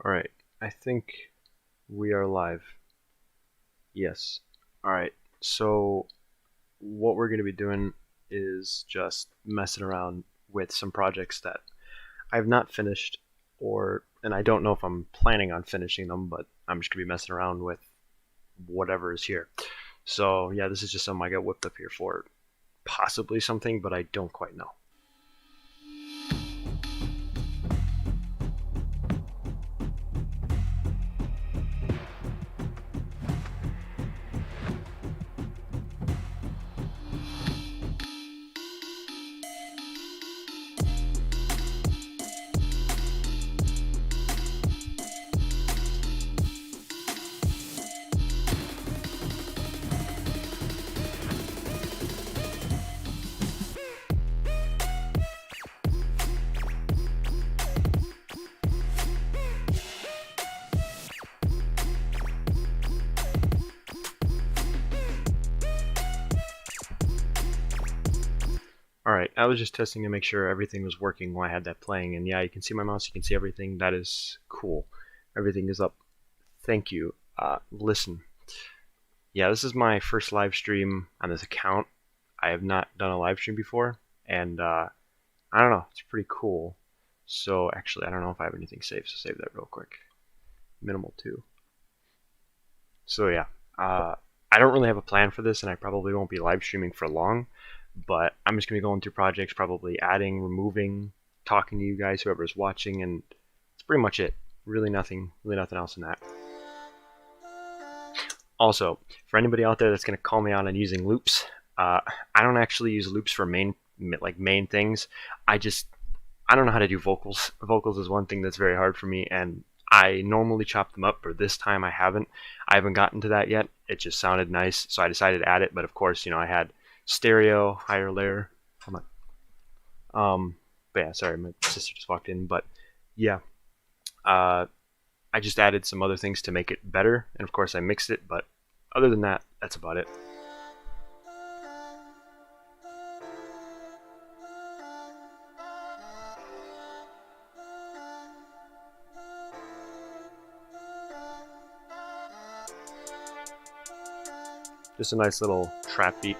Alright, I think we are live. Yes. Alright, so what we're going to be doing is just messing around with some projects that I've not finished, and I don't know if I'm planning on finishing them, but I'm just going to be messing around with whatever is here. So yeah, this is just something I got whipped up here for. Possibly something, but I don't quite know. Alright, I was just testing to make sure everything was working while I had that playing, and yeah, you can see my mouse, you can see everything. That is cool. Everything is up. Thank you. Listen. Yeah, this is my first live stream on this account. I have not done a live stream before, and I don't know, it's pretty cool. So actually, I don't know if I have anything saved, so save that real quick. Minimal 2. So yeah, I don't really have a plan for this, and I probably won't be live streaming for long, but I'm just going to be going through projects, probably adding, removing, talking to you guys, whoever's watching, and that's pretty much it. Really nothing else in that. Also, for anybody out there that's going to call me out on using loops, I don't actually use loops for main things. I don't know how to do vocals. Vocals is one thing that's very hard for me, and I normally chop them up, but this time I haven't. I haven't gotten to that yet. It just sounded nice, so I decided to add it. But of course, I had stereo, higher layer. But yeah, sorry, my sister just walked in. But yeah, I just added some other things to make it better, and of course I mixed it. But other than that, that's about it. Just a nice little trap beat.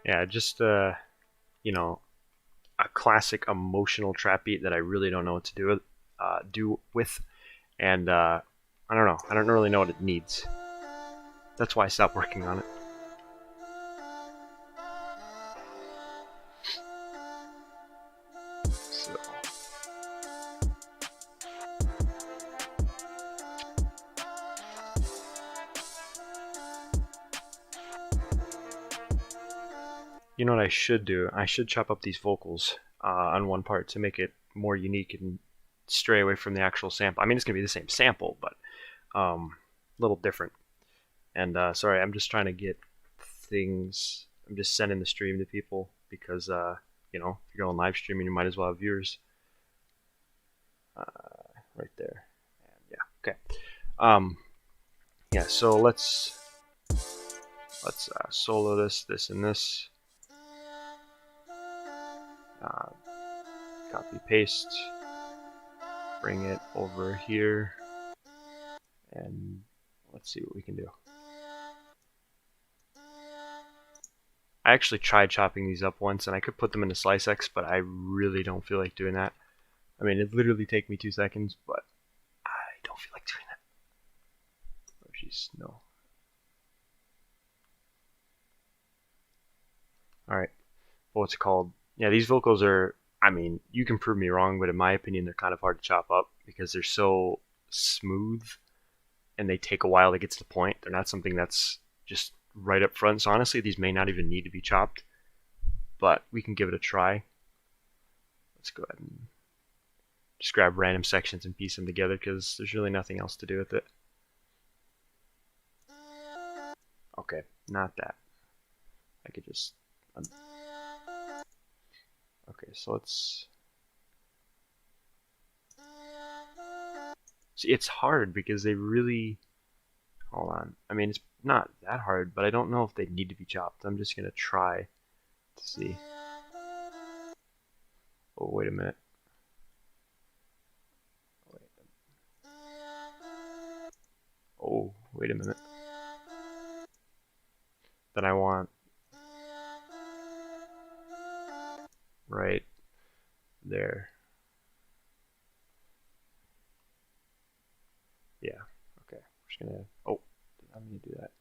Yeah, just a classic emotional trap beat that I really don't know what to do with, and I don't know. I don't really know what it needs. That's why I stopped working on it. So. You know what I should do? I should chop up these vocals on one part to make it more unique and stray away from the actual sample. I mean, it's going to be the same sample, but a little different. And sorry, I'm just trying to get things. I'm just sending the stream to people because, if you're going live streaming, you might as well have viewers. Right there. And yeah, okay. Yeah, so let's solo this, and this. Copy paste, bring it over here, and let's see what we can do. I actually tried chopping these up once, and I could put them into SliceX, but I really don't feel like doing that. I mean, it literally take me 2 seconds, but I don't feel like doing that. Oh, jeez, no. Alright, what's it called? Yeah, these vocals are I mean, you can prove me wrong, but in my opinion, they're kind of hard to chop up because they're so smooth and they take a while to get to the point. They're not something that's just right up front. So honestly, these may not even need to be chopped, but we can give it a try. Let's go ahead and just grab random sections and piece them together because there's really nothing else to do with it. Okay, not that. I could just... Okay, so let's... See, it's hard because they really... Hold on. I mean, it's not that hard, but I don't know if they need to be chopped. I'm just going to try to see. Oh, wait a minute. Oh, wait a minute. Then I want... right there. Yeah, okay. We're just gonna... Oh, I'm gonna do that.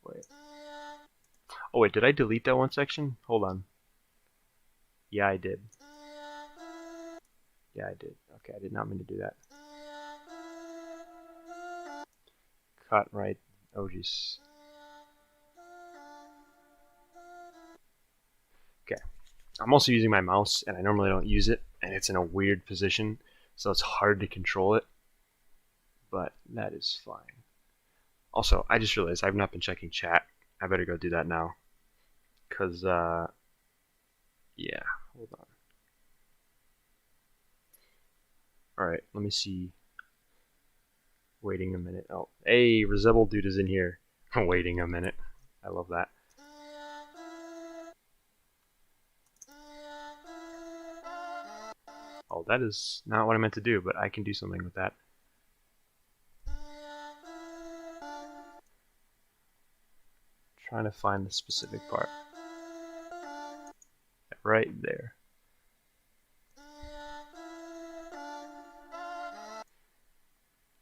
Wait. Oh wait, did I delete that one section? Hold on. Yeah, I did. Yeah, I did. Okay, I did not mean to do that. Cut right. Oh jeez. Okay. I'm also using my mouse, and I normally don't use it, and it's in a weird position, so it's hard to control it. But that is fine. Also, I just realized I've not been checking chat. I better go do that now. Because, yeah, hold on. Alright, let me see. Waiting a minute. Oh, hey, Resemble Dude is in here. Waiting a minute. I love that. Oh, that is not what I meant to do, but I can do something with that. Trying to find the specific part. Right there.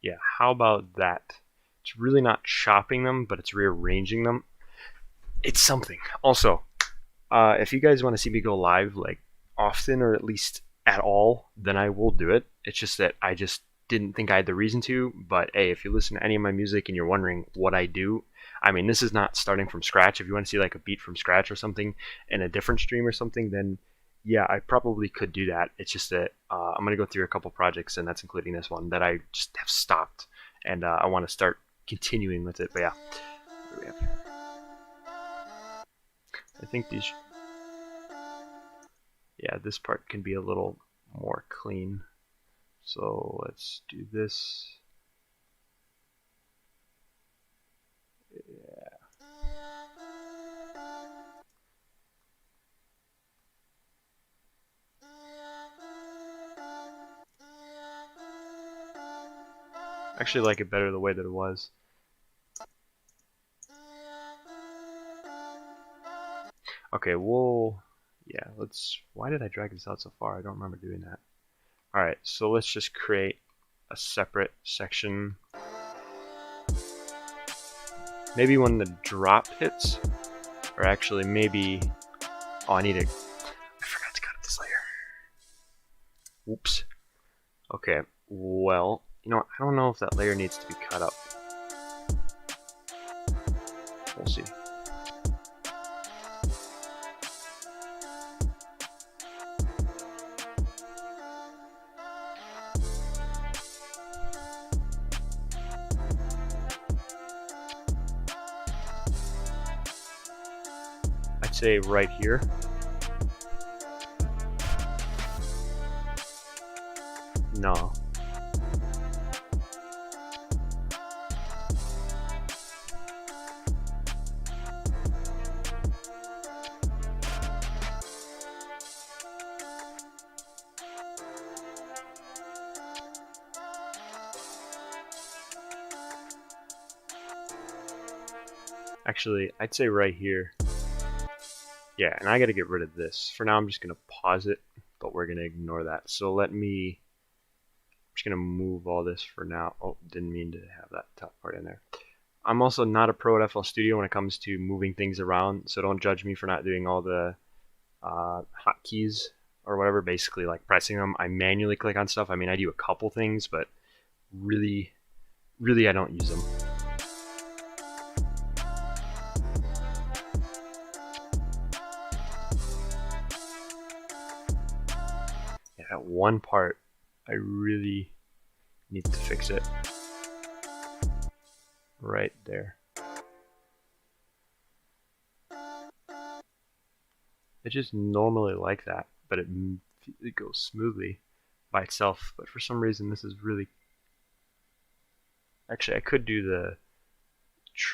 Yeah, how about that? It's really not chopping them, but it's rearranging them. It's something. Also, if you guys want to see me go live, like, often or at least at all, then I will do it. It's just that I just didn't think I had the reason to, but hey, if you listen to any of my music and you're wondering what I do, I mean, this is not starting from scratch. If you want to see like a beat from scratch or something in a different stream or something, then yeah, I probably could do that. It's just that I'm going to go through a couple projects, and that's including this one, that I just have stopped, and I want to start continuing with it, but yeah. What do we have? I think these... Yeah, this part can be a little more clean. So let's do this. Yeah. I actually like it better the way that it was. Okay, we'll... Yeah, let's... Why did I drag this out so far? I don't remember doing that. Alright, so let's just create a separate section. Maybe when the drop hits, or actually maybe... Oh, I forgot to cut up this layer. Whoops. Okay, well, you know what? I don't know if that layer needs to be cut up. We'll see. I'd say right here. No. Actually, I'd say right here. Yeah, and I gotta get rid of this. For now, I'm just gonna pause it, but we're gonna ignore that. So let me... I'm just gonna move all this for now. Oh, didn't mean to have that top part in there. I'm also not a pro at FL Studio when it comes to moving things around, so don't judge me for not doing all the hotkeys or whatever, basically like pressing them. I manually click on stuff. I mean, I do a couple things, but really I don't use them. Yeah, that one part, I really need to fix it. Right there. It's just normally like that, but it goes smoothly by itself. But for some reason, this is really... Actually, I could do the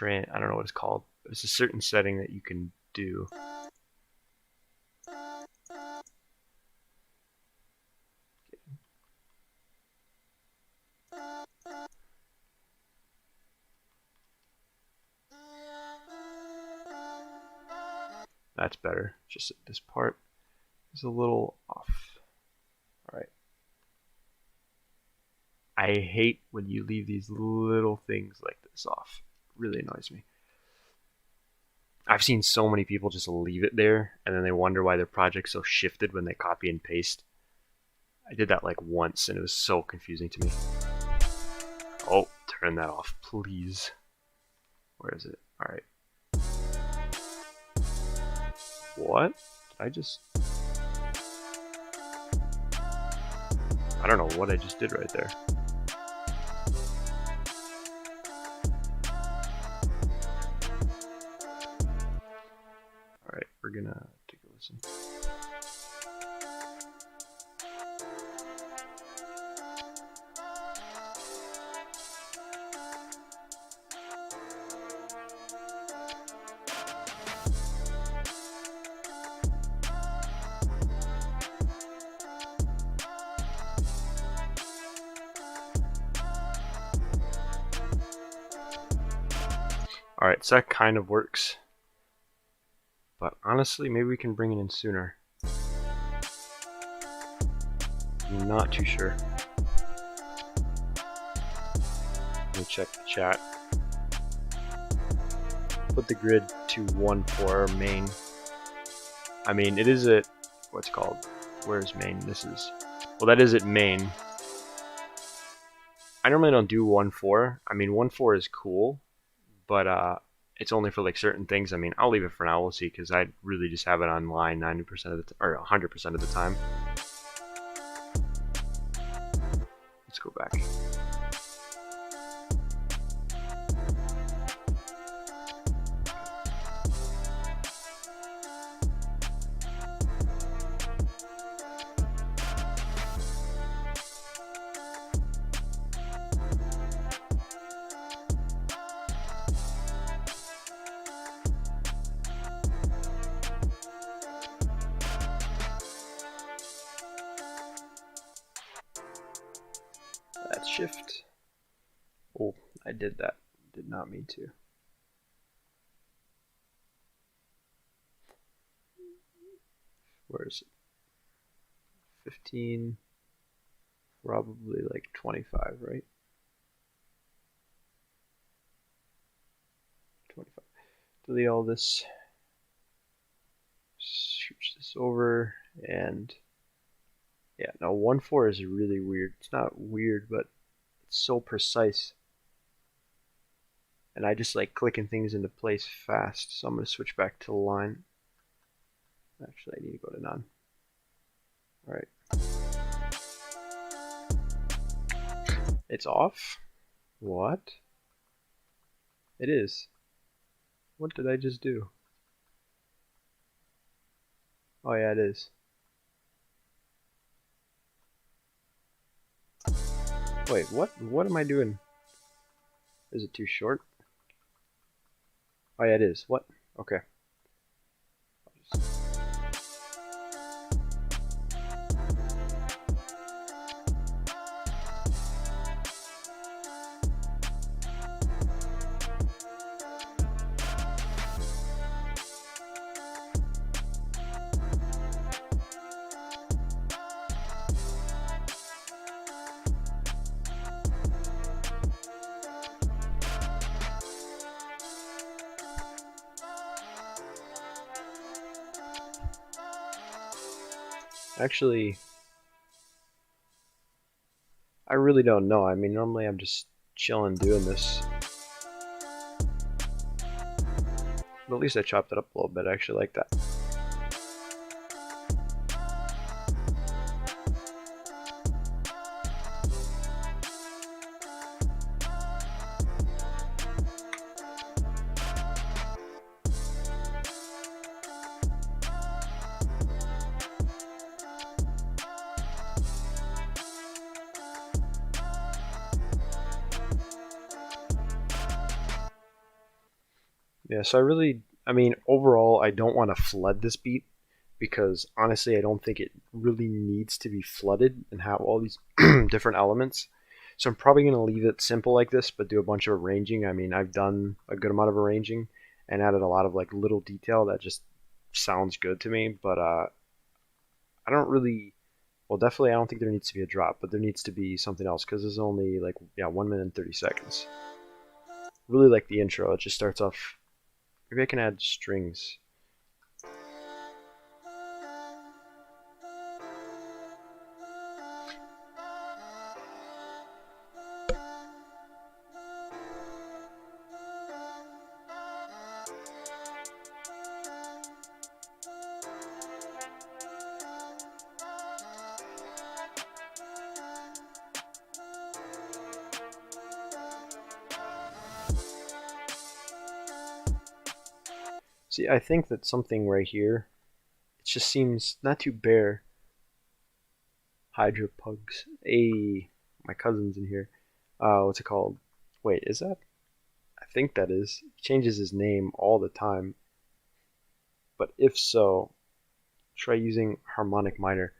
I don't know what it's called. But it's a certain setting that you can do. That's better. Just this part is a little off. Alright. I hate when you leave these little things like this off. It really annoys me. I've seen so many people just leave it there and then they wonder why their project's so shifted when they copy and paste. I did that like once and it was so confusing to me. Oh, turn that off, please. Where is it? Alright. What? I don't know what I just did right there. Alright, we're gonna take a listen. Alright, so that kind of works. But honestly, maybe we can bring it in sooner. I'm not too sure. Let me check the chat. Put the grid to 1 for our main. I mean, it is at, what's it called? Where's main? This is, well, that is at main. I normally don't do 1-4. I mean, 1-4 is cool, but it's only for like certain things. I mean, I'll leave it for now. We'll see, because I really just have it on line 90% of the or 100% of the time. Let's go back. That's shift. Oh, I did that. Did not mean to. Where is it? 15. Probably like 25, right? 25. Delete all this. Switch this over, and yeah, no, 1-4 is really weird. It's not weird, but it's so precise. And I just like clicking things into place fast, so I'm going to switch back to line. Actually, I need to go to none. Alright. It's off? What? It is. What did I just do? Oh yeah, it is. Wait, what am I doing? Is it too short? Oh yeah, it is. What? Okay. Actually, I really don't know. I mean, normally I'm just chilling doing this. But at least I chopped it up a little bit. I actually like that. Yeah, so I mean, overall, I don't want to flood this beat because honestly, I don't think it really needs to be flooded and have all these different elements. So I'm probably going to leave it simple like this, but do a bunch of arranging. I mean, I've done a good amount of arranging and added a lot of like little detail that just sounds good to me. But I don't really. Well, definitely, I don't think there needs to be a drop, but there needs to be something else because there's only like 1 minute and 30 seconds. Really like the intro. It just starts off. Maybe I can add strings. See, I think that something right here, it just seems not too bare. Hydra Pugs. Hey, my cousin's in here. What's it called? Wait, is that? I think that is. He changes his name all the time. But if so, try using harmonic minor.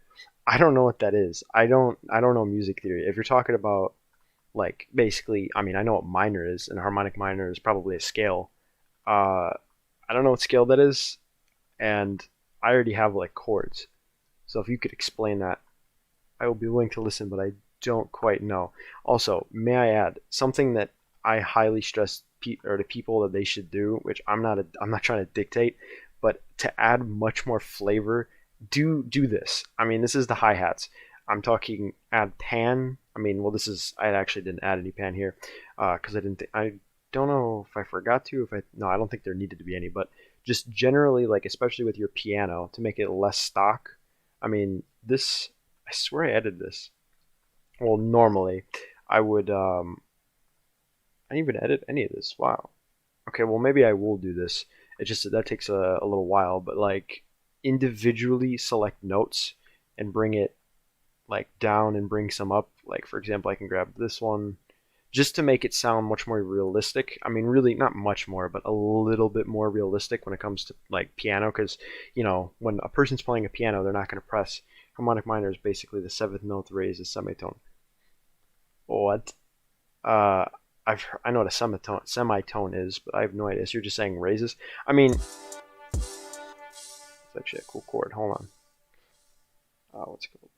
I don't know what that is. I don't know music theory. If you're talking about like basically, I mean, I know what minor is, and harmonic minor is probably a scale. Uh, I don't know what scale that is, and I already have like chords. So if you could explain that, I will be willing to listen, but I don't quite know. Also, may I add something that I highly stress or to people that they should do, which I'm not trying to dictate, but to add much more flavor, do this. I mean, this is the hi hats. I'm talking add pan. I mean, well, this is I actually didn't add any pan here because I don't know if I forgot to. If I no, I don't think there needed to be any, but just generally, like especially with your piano, to make it less stock. I mean, this I swear I edited this. Well, normally I would. I didn't even edit any of this. Wow. Okay, well maybe I will do this. It just that takes a little while, but like individually select notes and bring it like down and bring some up. Like for example, I can grab this one just to make it sound much more realistic. I mean, really not much more, but a little bit more realistic when it comes to like piano, because when a person's playing a piano, they're not going to press. Harmonic minor is basically the seventh note raised as semitone. What? Uh, I know what a semitone is, but I have no idea. So you're just saying raises. I mean, it's actually a cool chord. Hold on. What's it called?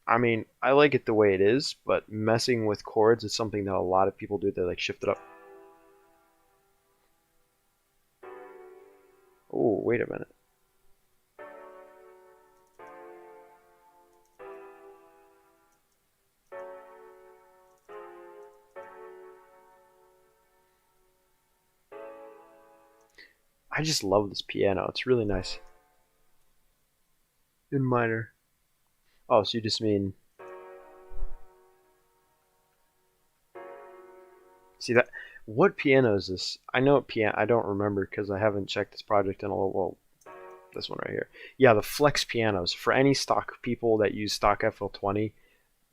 I mean, I like it the way it is, but messing with chords is something that a lot of people do. They like shift it up. Oh, wait a minute. I just love this piano. It's really nice. In minor. Oh, so you just mean see that? What piano is this? I know piano. I don't remember because I haven't checked this project in a little. Well, this one right here. Yeah, the Flex pianos. For any stock people that use stock FL20,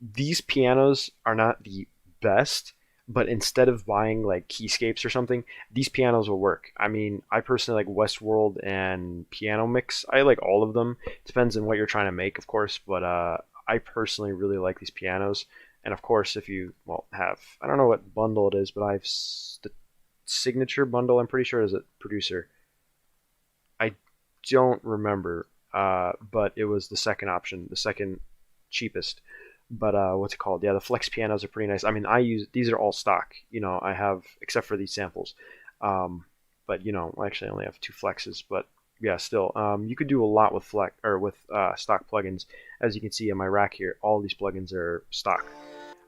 these pianos are not the best, but instead of buying like keyscapes or something, these pianos will work. I mean, I personally like Westworld and Piano Mix. I like all of them. Depends on what you're trying to make, of course, but I personally really like these pianos. And of course, if you have I don't know what bundle it is, but I have the signature bundle. I'm pretty sure is a producer. I don't remember, but it was the second option, the second cheapest. But what's it called? Yeah, the Flex pianos are pretty nice. I mean, I use these are all stock. I have except for these samples. Um, but actually, I only have two Flexes. But yeah, still, you could do a lot with stock plugins. As you can see on my rack here, all these plugins are stock.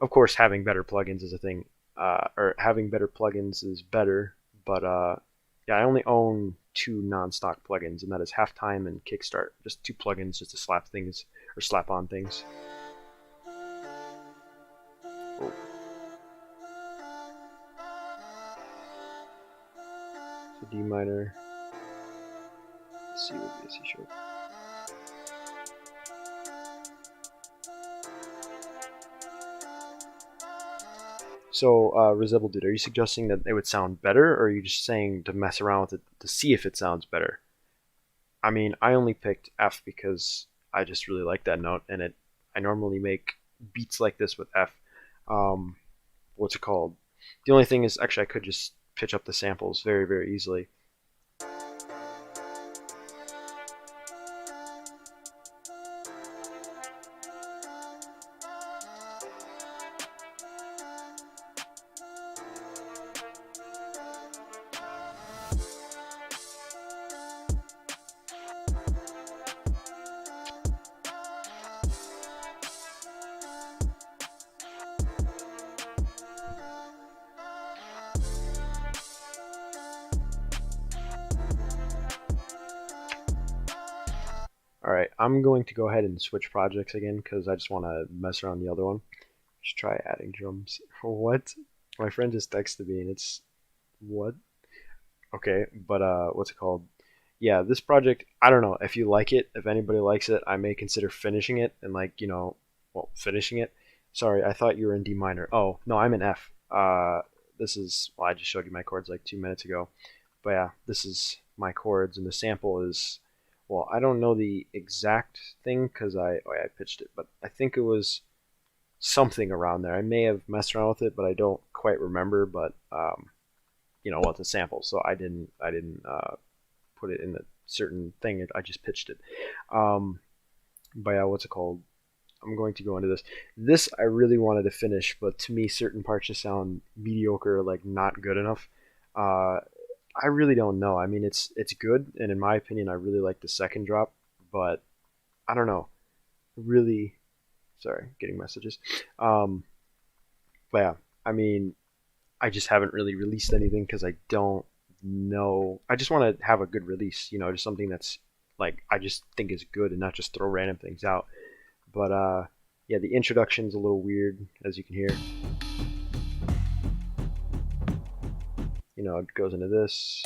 Of course, having better plugins is a thing, or having better plugins is better. But yeah, I only own two non-stock plugins, and that is Halftime and Kickstart. Just two plugins just to slap things or slap on things. Oh. So D minor. Let's see what the C sharp. So, Resemble Dude, are you suggesting that it would sound better, or are you just saying to mess around with it to see if it sounds better? I mean, I only picked F because I just really like that note, and I normally make beats like this with F. Um, what's it called? The only thing is, actually, I could just pitch up the samples very, very easily. Alright, I'm going to go ahead and switch projects again because I just want to mess around the other one. Just try adding drums. What? My friend just texted me and it's... What? Okay, but what's it called? Yeah, this project, I don't know if you like it, if anybody likes it, I may consider finishing it and like, well, finishing it. Sorry, I thought you were in D minor. Oh, no, I'm in F. This is, well, I just showed you my chords like 2 minutes ago. But yeah, this is my chords and the sample is, well, I don't know the exact thing because I pitched it, but I think it was something around there. I may have messed around with it, but I don't quite remember, but well, it's a sample, so I didn't put it in a certain thing. I just pitched it. But yeah, what's it called? I'm going to go into this. This I really wanted to finish, but to me, certain parts just sound mediocre, like not good enough. Uh, I really don't know. I mean, it's good, and in my opinion, I really like the second drop, but I don't know. Really, sorry, getting messages. Um, but yeah, I mean, I just haven't really released anything because I don't know. I just want to have a good release, just something that's like I just think is good and not just throw random things out. But yeah, the introduction's a little weird, as you can hear. It goes into this.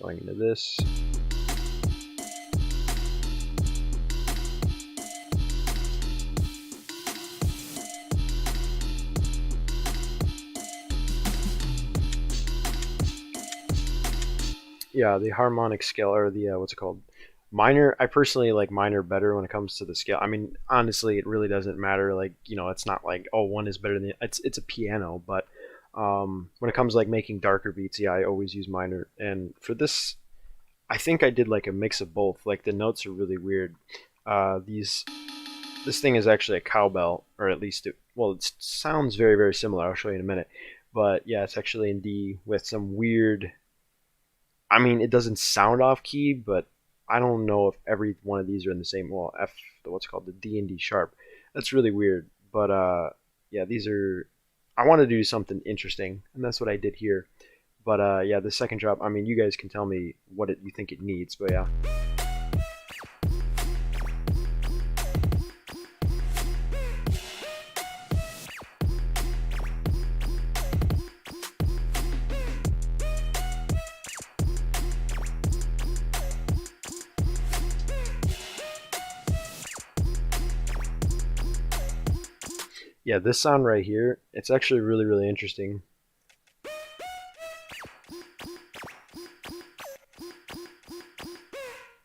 Going into this. Yeah, the harmonic scale, or the what's it called? Minor. I personally like minor better when it comes to the scale. I mean, honestly, it really doesn't matter. Like, it's not like, oh, one is better than the, it's a piano, but when it comes to, like, making darker beats, yeah, I always use minor. And for this, I think I did like a mix of both. Like the notes are really weird. These This thing is actually a cowbell, or at least it sounds very, very similar. I'll show you in a minute. But yeah, it's actually in D with some weird. I mean, it doesn't sound off key, but I don't know if every one of these are in the same. Well, F, what's called the D and D sharp. That's really weird. But yeah, these are. I wanted to do something interesting, and that's what I did here. But yeah, the second drop. I mean, you guys can tell me what you think it needs. But yeah. Yeah, this sound right here, it's actually really, really interesting.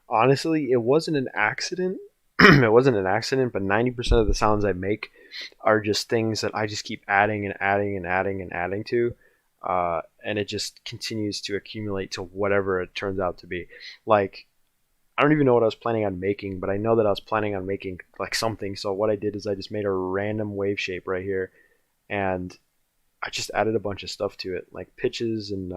Honestly, it wasn't an accident. It wasn't an accident, but 90% of the sounds I make are just things that I just keep adding and adding and adding and adding to. And it just continues to accumulate to whatever it turns out to be. Like, I don't even know what I was planning on making, but I know that I was planning on making like something. So what I did is I just made a random wave shape right here, and I just added a bunch of stuff to it, like pitches and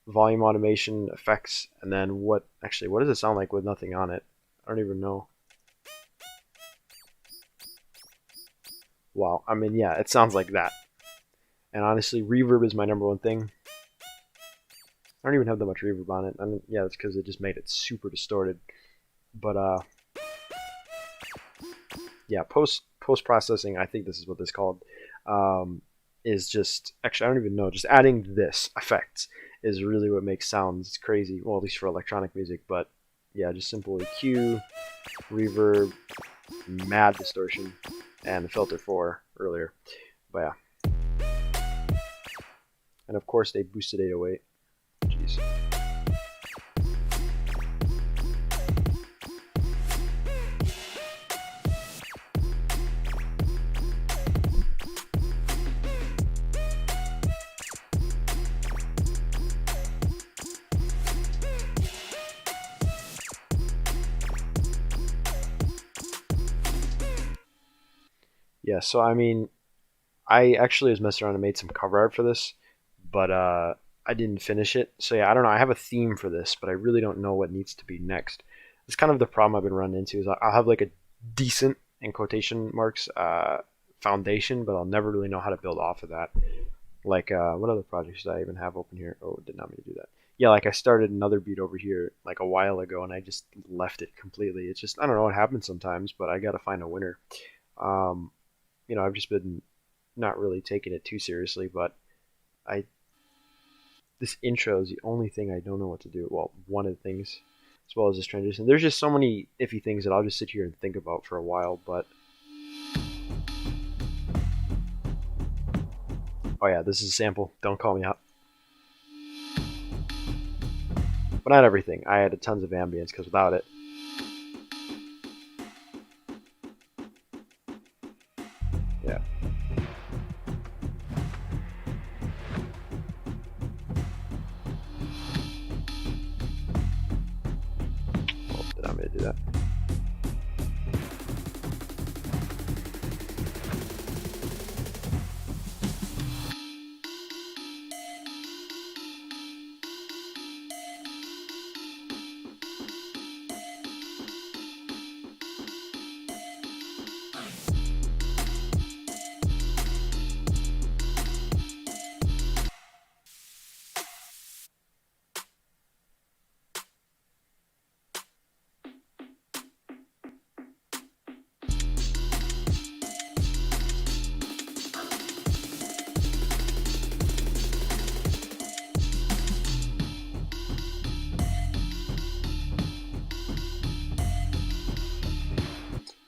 volume automation effects, and then what does it sound like with nothing on it? I don't even know. Wow, I mean, yeah, it sounds like that. And honestly, reverb is my #1 thing. I don't even have that much reverb on it. I mean, yeah, that's because it just made it super distorted. But yeah, post processing, I think this is what this is called, is just actually I don't even know. Just adding this effects is really what makes sounds crazy. Well, at least for electronic music. But yeah, just simple EQ, reverb, mad distortion, and the filter for earlier. But yeah. And of course they boosted 808. Jeez. Yeah, so I mean, I actually was messing around and made some cover art for this, but I didn't finish it. So yeah, I don't know. I have a theme for this, but I really don't know what needs to be next. It's kind of the problem I've been running into is I'll have like a decent, in quotation marks, foundation, but I'll never really know how to build off of that. Like what other projects did I even have open here? Oh, did not mean to do that. Yeah, like I started another beat over here like a while ago, and I just left it completely. It's just I don't know what happens sometimes, but I got to find a winner. Um, I've just been not really taking it too seriously, but I this intro is the only thing I don't know what to do. Well, one of the things, as well as this transition. There's just so many iffy things that I'll just sit here and think about for a while. But oh yeah, this is a sample. Don't call me out. But not everything. I added tons of ambience because without it, yeah. Oh, did I mean to do that?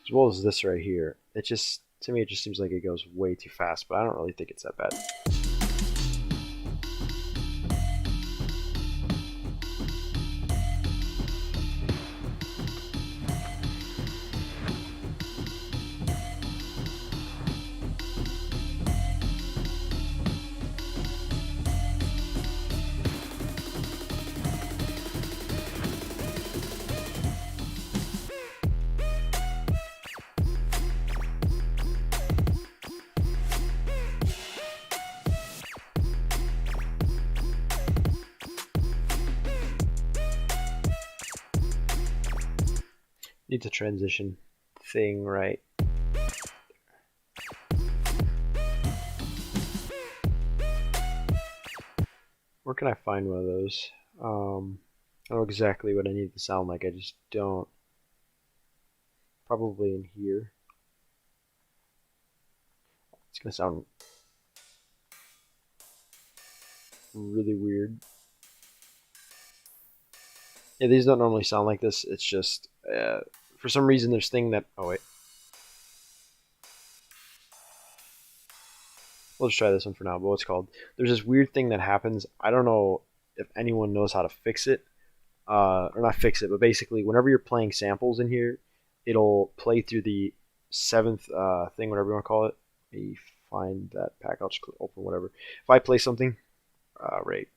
As well as this right here. It just to me it just seems like it goes way too fast, but I don't really think it's that bad. Needs a transition thing, right? Where can I find one of those? I know exactly what I need to sound like. I just don't. Probably in here. It's gonna sound really weird. Yeah, these don't normally sound like this. It's just for some reason there's thing that. Oh wait. We'll just try this one for now. But what's called? There's this weird thing that happens. I don't know if anyone knows how to fix it, or not fix it, but basically whenever you're playing samples in here, it'll play through the seventh thing, whatever you want to call it. Let me find that pack. I'll just open whatever. If I play something, right,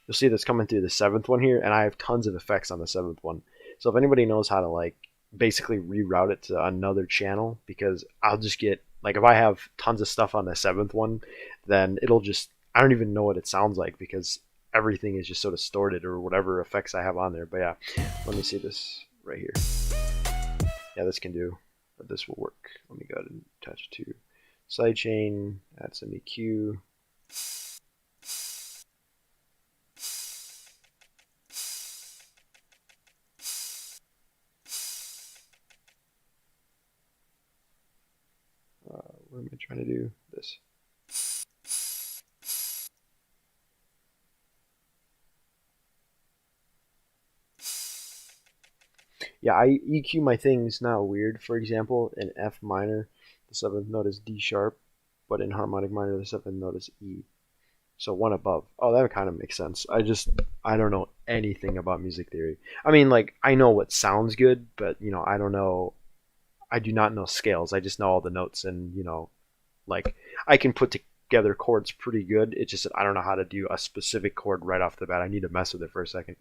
you'll see that's coming through the seventh one here, and I have tons of effects on the seventh one. So if anybody knows how to like basically reroute it to another channel, because I'll just get Like if I have tons of stuff on the seventh one, then it'll just I don't even know what it sounds like because everything is just so distorted or whatever effects I have on there. But yeah, let me see this right here. Yeah, this can do. But this will work. Let me go ahead and attach it to sidechain. Add some EQ. What am I trying to do? This. Yeah, I EQ my things now weird. For example, in F minor, the seventh note is D sharp, but in harmonic minor, the seventh note is E. So one above. Oh, that kind of makes sense. I don't know anything about music theory. I mean, like I know what sounds good, but I don't know. I do not know scales. I just know all the notes, and like I can put together chords pretty good. It's just that I don't know how to do a specific chord right off the bat. I need to mess with it for a second.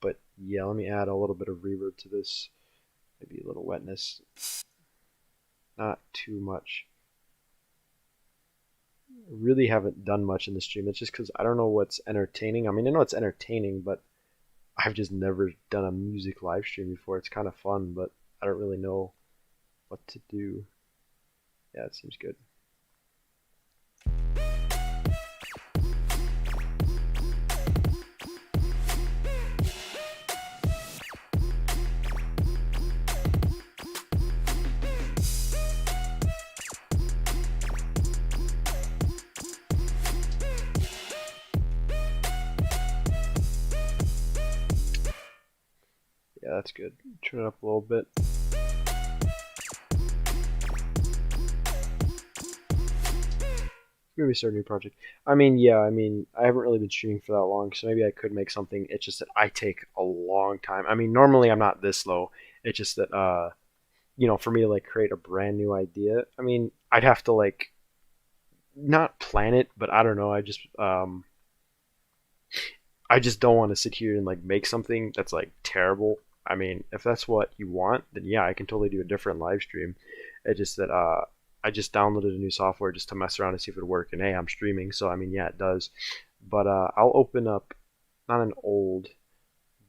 But yeah, let me add a little bit of reverb to this. Maybe a little wetness. Not too much. I really haven't done much in the stream. It's just because I don't know what's entertaining. I mean, I know it's entertaining, but I've just never done a music live stream before. It's kind of fun, but I don't really know what to do. Yeah, it seems good. Yeah, that's good. Turn it up a little bit. Maybe start a new project. I mean, yeah, I haven't really been streaming for that long, so maybe I could make something. It's just that I take a long time. I mean, normally I'm not this slow. It's just that, for me to like create a brand new idea, I mean, I'd have to like not plan it, but I don't know. I just don't want to sit here and like make something that's like terrible. I mean, if that's what you want, then yeah, I can totally do a different live stream. It's just that I just downloaded a new software just to mess around and see if it would work. And hey, I'm streaming, so I mean, yeah, it does. But I'll open up not an old,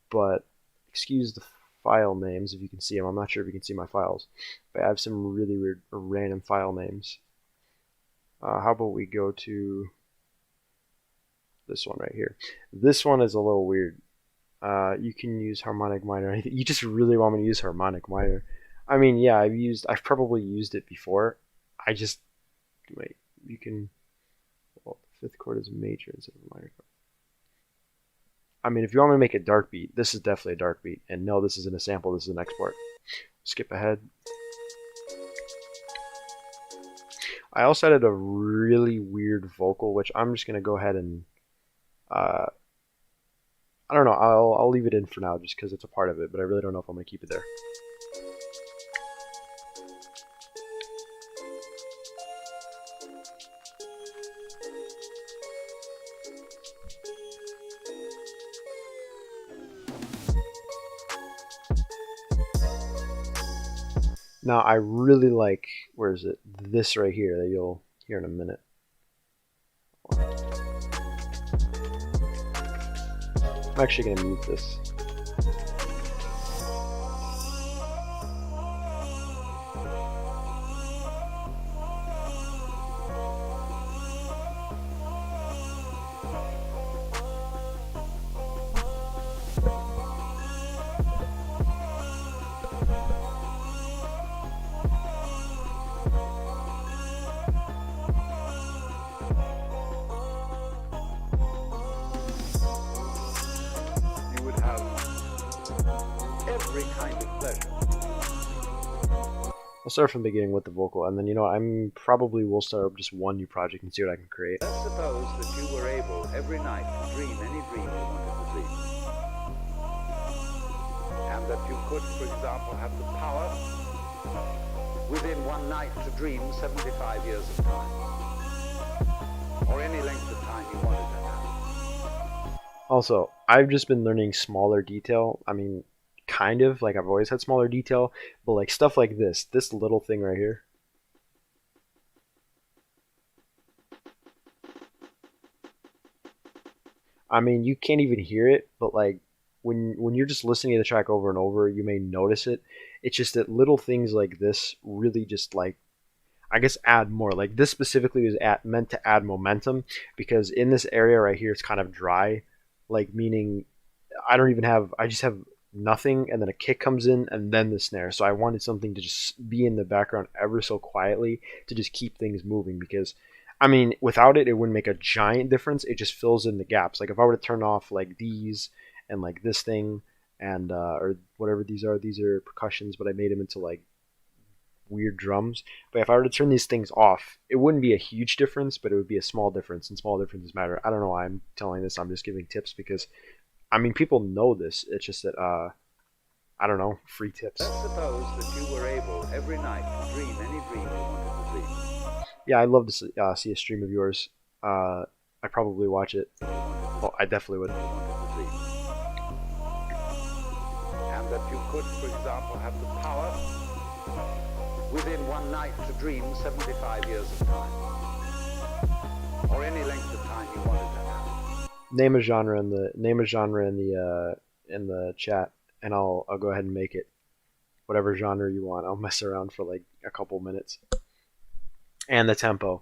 but excuse the file names if you can see them. I'm not sure if you can see my files, but I have some really weird random file names. How about we go to this one right here? This one is a little weird. You can use harmonic minor. You just really want me to use harmonic minor. I mean, yeah, I've probably used it before. I just, wait, you can, well, the fifth chord is a major instead of a minor chord. I mean, if you want me to make a dark beat, this is definitely a dark beat. And no, this isn't a sample, this is an export. Skip ahead. I also added a really weird vocal, which I'm just going to go ahead and, I don't know, I'll leave it in for now just because it's a part of it, but I really don't know if I'm going to keep it there. Now I really like, where is it? This right here that you'll hear in a minute. I'm actually going to mute this. I'll start from the beginning with the vocal, and then I'm probably will start up just one new project and see what I can create. Let's suppose that you were able every night to dream any dream you wanted to dream, and that you could, for example, have the power within one night to dream 75 years of time, or any length of time you wanted to have. Also, I've just been learning smaller detail. I mean, kind of like I've always had smaller detail, but like stuff like this little thing right here, I mean, you can't even hear it, but like when you're just listening to the track over and over, you may notice it. It's just that little things like this really just like I guess add more. Like this specifically was meant to add momentum because in this area right here, it's kind of dry, like meaning I don't even have. I just have nothing, and then a kick comes in, and then the snare. So I wanted something to just be in the background ever so quietly to just keep things moving because. I mean, without it, it wouldn't make a giant difference. It just fills in the gaps. Like if I were to turn off like these and like this thing and or whatever these are percussions, but I made them into like weird drums. But if I were to turn these things off, it wouldn't be a huge difference, but it would be a small difference, and small differences matter. I don't know why I'm telling this. I'm just giving tips because, I mean, people know this. It's just that, I don't know, free tips. Let's suppose that you were able every night to dream any dream you wanted to dream. Yeah, I'd love to see a stream of yours. I'd probably watch it. Well, I definitely would. And that you could, for example, have the power within one night to dream 75 years of time, or any length of time you wanted to have. Name a genre in the chat, and I'll go ahead and make it whatever genre you want. I'll mess around for like a couple minutes. And the tempo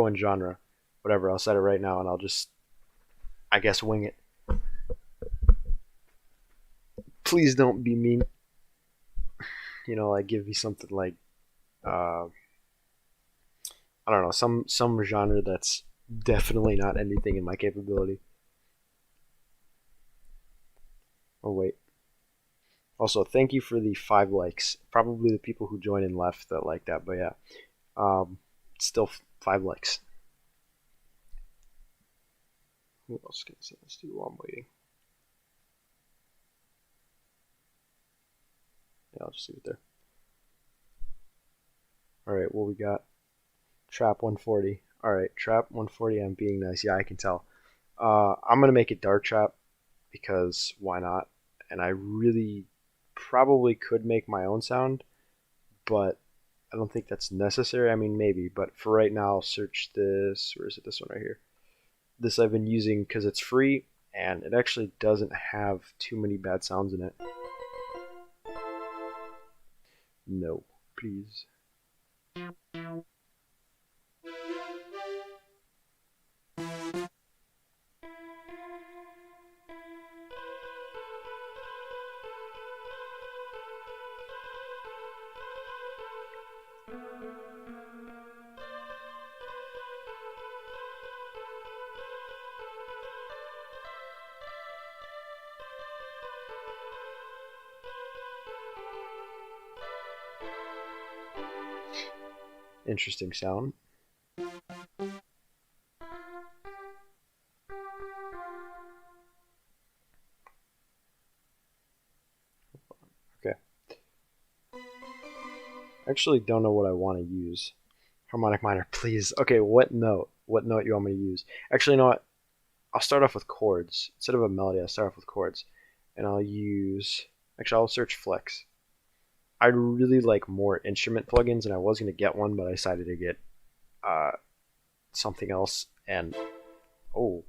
and genre, whatever. I'll set it right now, and I'll just, I guess, wing it. Please don't be mean. You know, like give me something like, I don't know, some genre that's definitely not anything in my capability. Oh wait. Also, thank you for the 5 likes. Probably the people who joined and left that like that, but yeah, still 5 likes. Who else can send this to while I'm waiting? Yeah, I'll just leave it there. Alright, what we got? Trap 140. Alright, Trap 140, I'm being nice. Yeah, I can tell. I'm going to make it Dark Trap because why not? And I really probably could make my own sound, but I don't think that's necessary. I mean, maybe, but for right now, I'll search this. Where is it? This one right here. This I've been using because it's free, and it actually doesn't have too many bad sounds in it. No, please. Interesting sound. Okay. I actually don't know what I want to use. Harmonic minor, please. Okay, what note? What note you want me to use? Actually, you know what? I'll start off with chords. Instead of a melody, I'll start off with chords. And I'll use... Actually, I'll search Flex. I'd really like more instrument plugins, and I was going to get one, but I decided to get something else. And... Oh.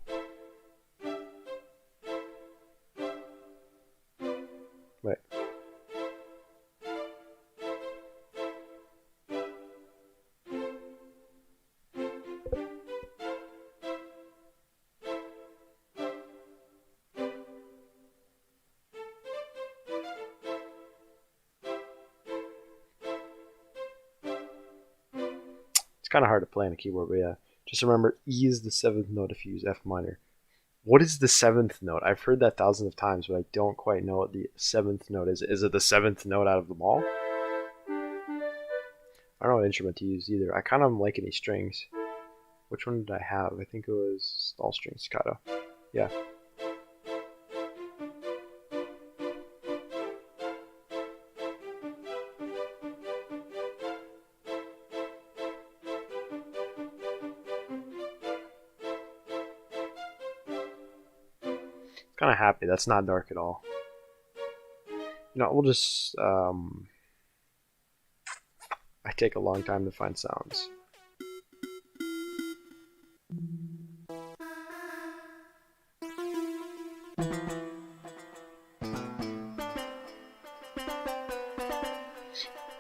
Wait. Kind of hard to play on a keyboard, but yeah. Just remember, E is the 7th note if you use F minor. What is the 7th note? I've heard that thousands of times, but I don't quite know what the 7th note is. Is it the 7th note out of them all? I don't know what instrument to use either. I kind of like any strings. Which one did I have? I think it was all string staccato. Yeah. Kind of happy. That's not dark at all. You know, we'll just I take a long time to find sounds.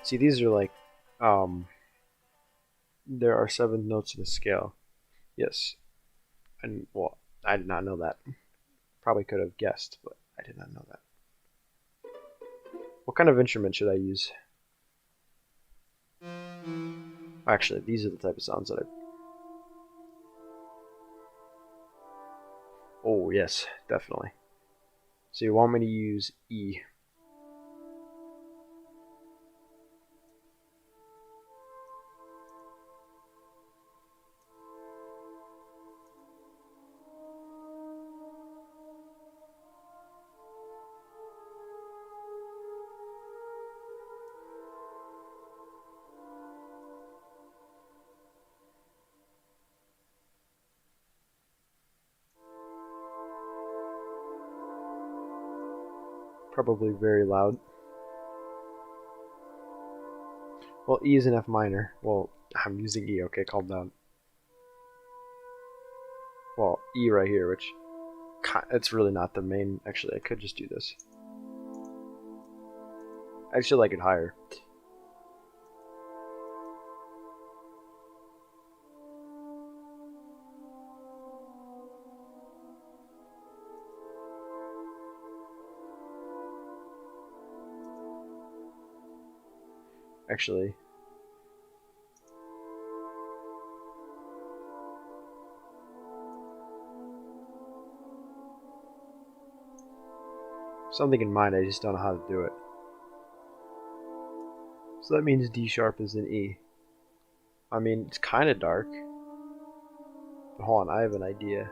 See, these are like, um, there are 7 notes in a scale. Yes, and well, I did not know that. Probably could have guessed, but I did not know that. What kind of instrument should I use? Actually, these are the type of sounds that I... Oh, yes, definitely. So you want me to use E. Probably very loud. Well, E is an F minor. Well, I'm using E, okay, calm down. Well, E right here, which it's really not the main. Actually, I could just do this. I actually like it higher. Actually, something in mind, I just don't know how to do it. So that means D sharp is an E. I mean, it's kind of dark. But hold on, I have an idea.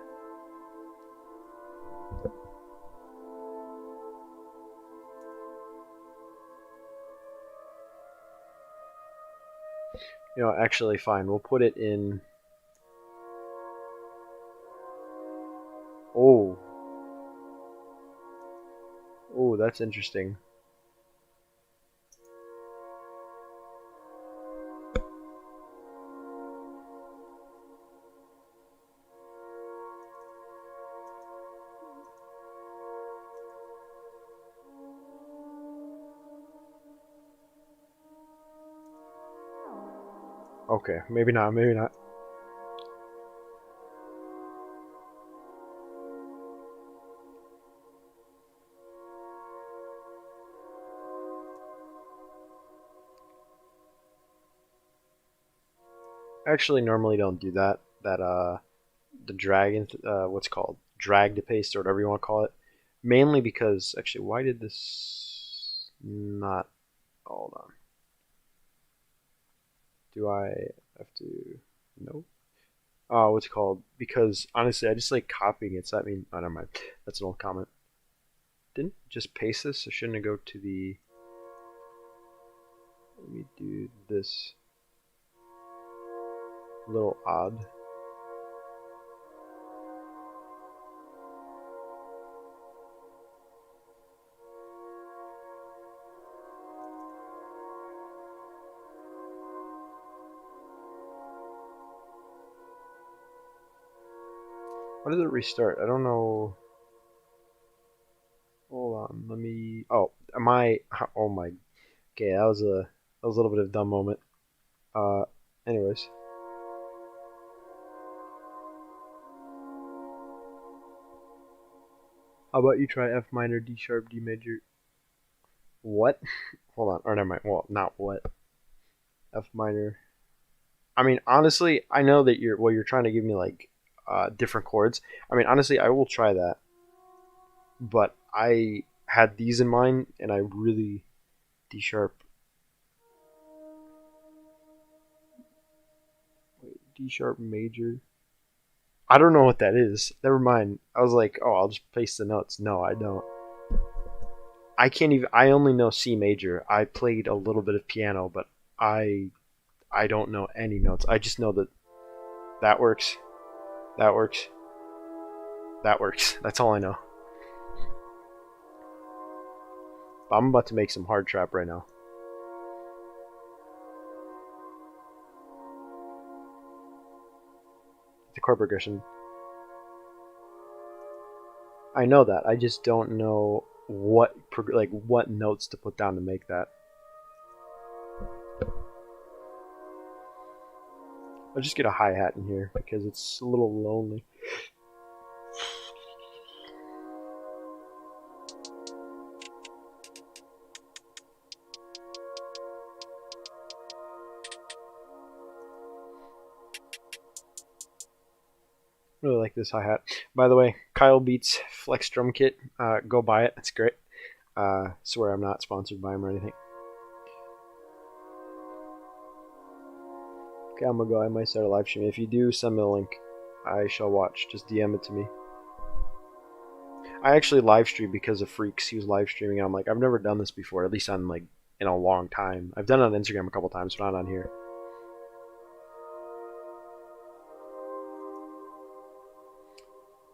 You know, actually, fine. We'll put it in... Oh. Oh, that's interesting. Okay, maybe not, maybe not. I actually normally don't do that. The drag, what's it called? Drag to paste or whatever you want to call it. Mainly because, actually, why did this not... Hold on. Do I have to... No. Oh, what's it called? Because, honestly, I just like copying it, so that means... Oh, never mind. That's an old comment. Didn't just paste this, so shouldn't it go to the... Let me do this. A little odd. Why does it restart? I don't know. Hold on, let me... Oh, am I... Oh my... Okay, that was a little bit of a dumb moment. Uh, anyways. How about you try F minor, D sharp, D major? What? Hold on, or never mind. Well, not what. F minor. I mean, honestly, I know that you're trying to give me like different chords. I mean, honestly, I will try that. But I had these in mind, and I really D sharp. Wait, D sharp major. I don't know what that is. Never mind. I was like, oh, I'll just paste the notes. No, I don't. I can't even. I only know C major. I played a little bit of piano, but I don't know any notes. I just know that that works. That works. That works. That's all I know. I'm about to make some hard trap right now. The chord progression. I know that. I just don't know what what notes to put down to make that. I'll just get a hi-hat in here because it's a little lonely. Really like this hi-hat. By the way, Kyle Beats Flex Drum Kit. Go buy it. It's great. Swear I'm not sponsored by him or anything. Okay, I'm gonna go. I might start a live stream. If you do, send me a link. I shall watch. Just DM it to me. I actually live streamed because of Freaks. He was live streaming, and I'm like, I've never done this before, at least on like in a long time. I've done it on Instagram a couple times, but not on here.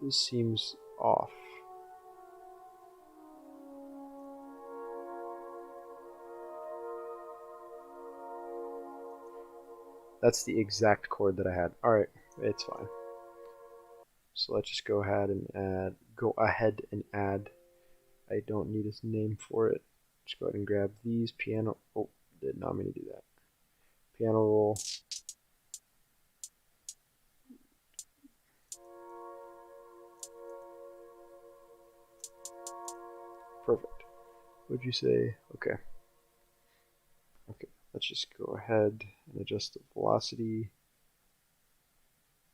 This seems off. That's the exact chord that I had. Alright, it's fine. So let's just go ahead and add. I don't need a name for it. Just go ahead and grab these piano. Oh, did not mean to do that. Piano roll. Perfect. What'd you say? Okay. Okay, let's just go ahead and adjust the velocity.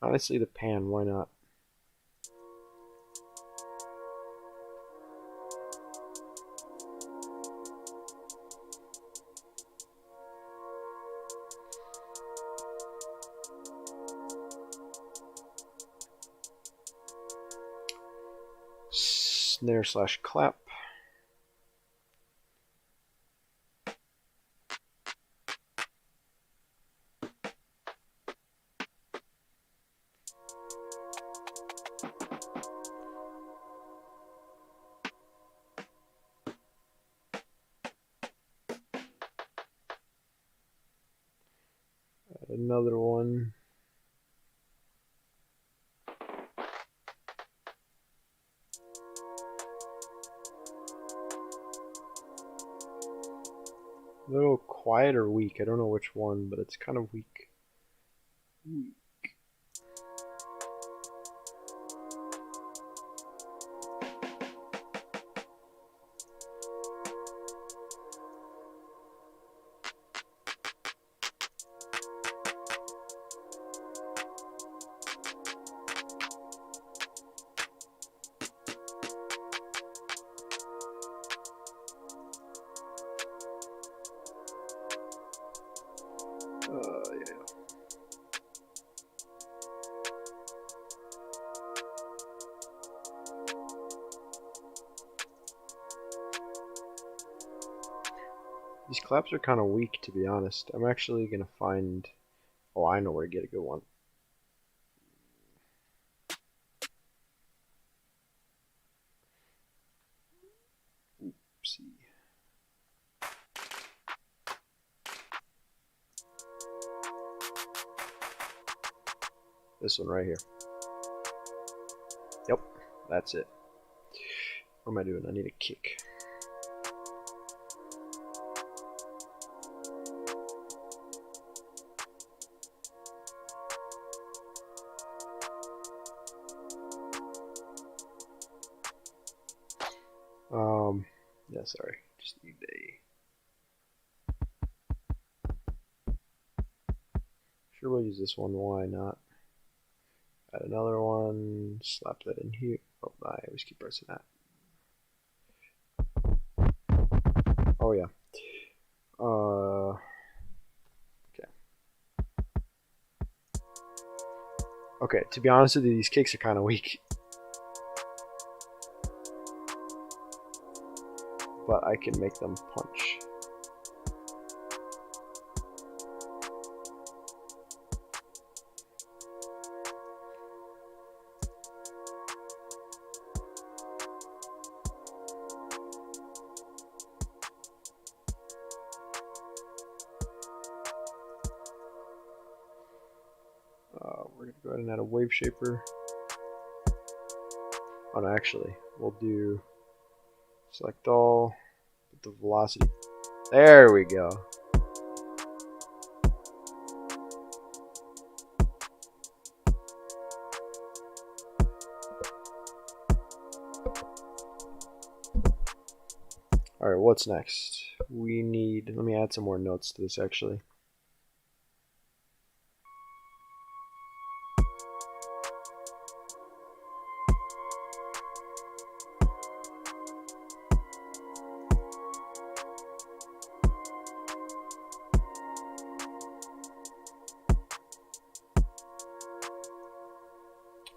Honestly, the pan, why not? Snare slash clap. Another one. A little quiet or weak. I don't know which one, but it's kind of weak. Yeah. These claps are kind of weak, to be honest. I'm actually going to find... Oh, I know where to get a good one. Oopsie. This one right here. Yep, that's it. What am I doing? I need a kick. Yeah, sorry. Just need a... Sure, we'll use this one. Why not? Add another one. Slap that in here. Oh, I always keep pressing that. Oh, yeah. Okay. Okay, to be honest with you, these kicks are kind of weak. But I can make them punch. We're going to go ahead and add a wave shaper. Oh, no, actually, we'll do select all, put the velocity. There we go. Alright, what's next? We need, let me add some more notes to this actually.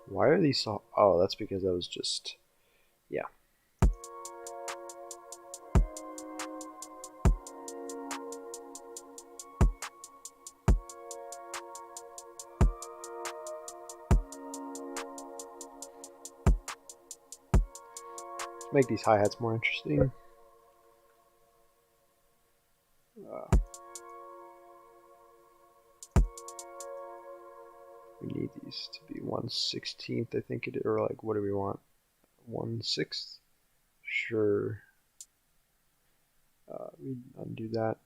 Why are these so... Oh, that's because I was just... Yeah. Let's make these hi-hats more interesting. We need these to be 1/16th, I think it, or like, what do we want? 1/6? Sure. We undo that.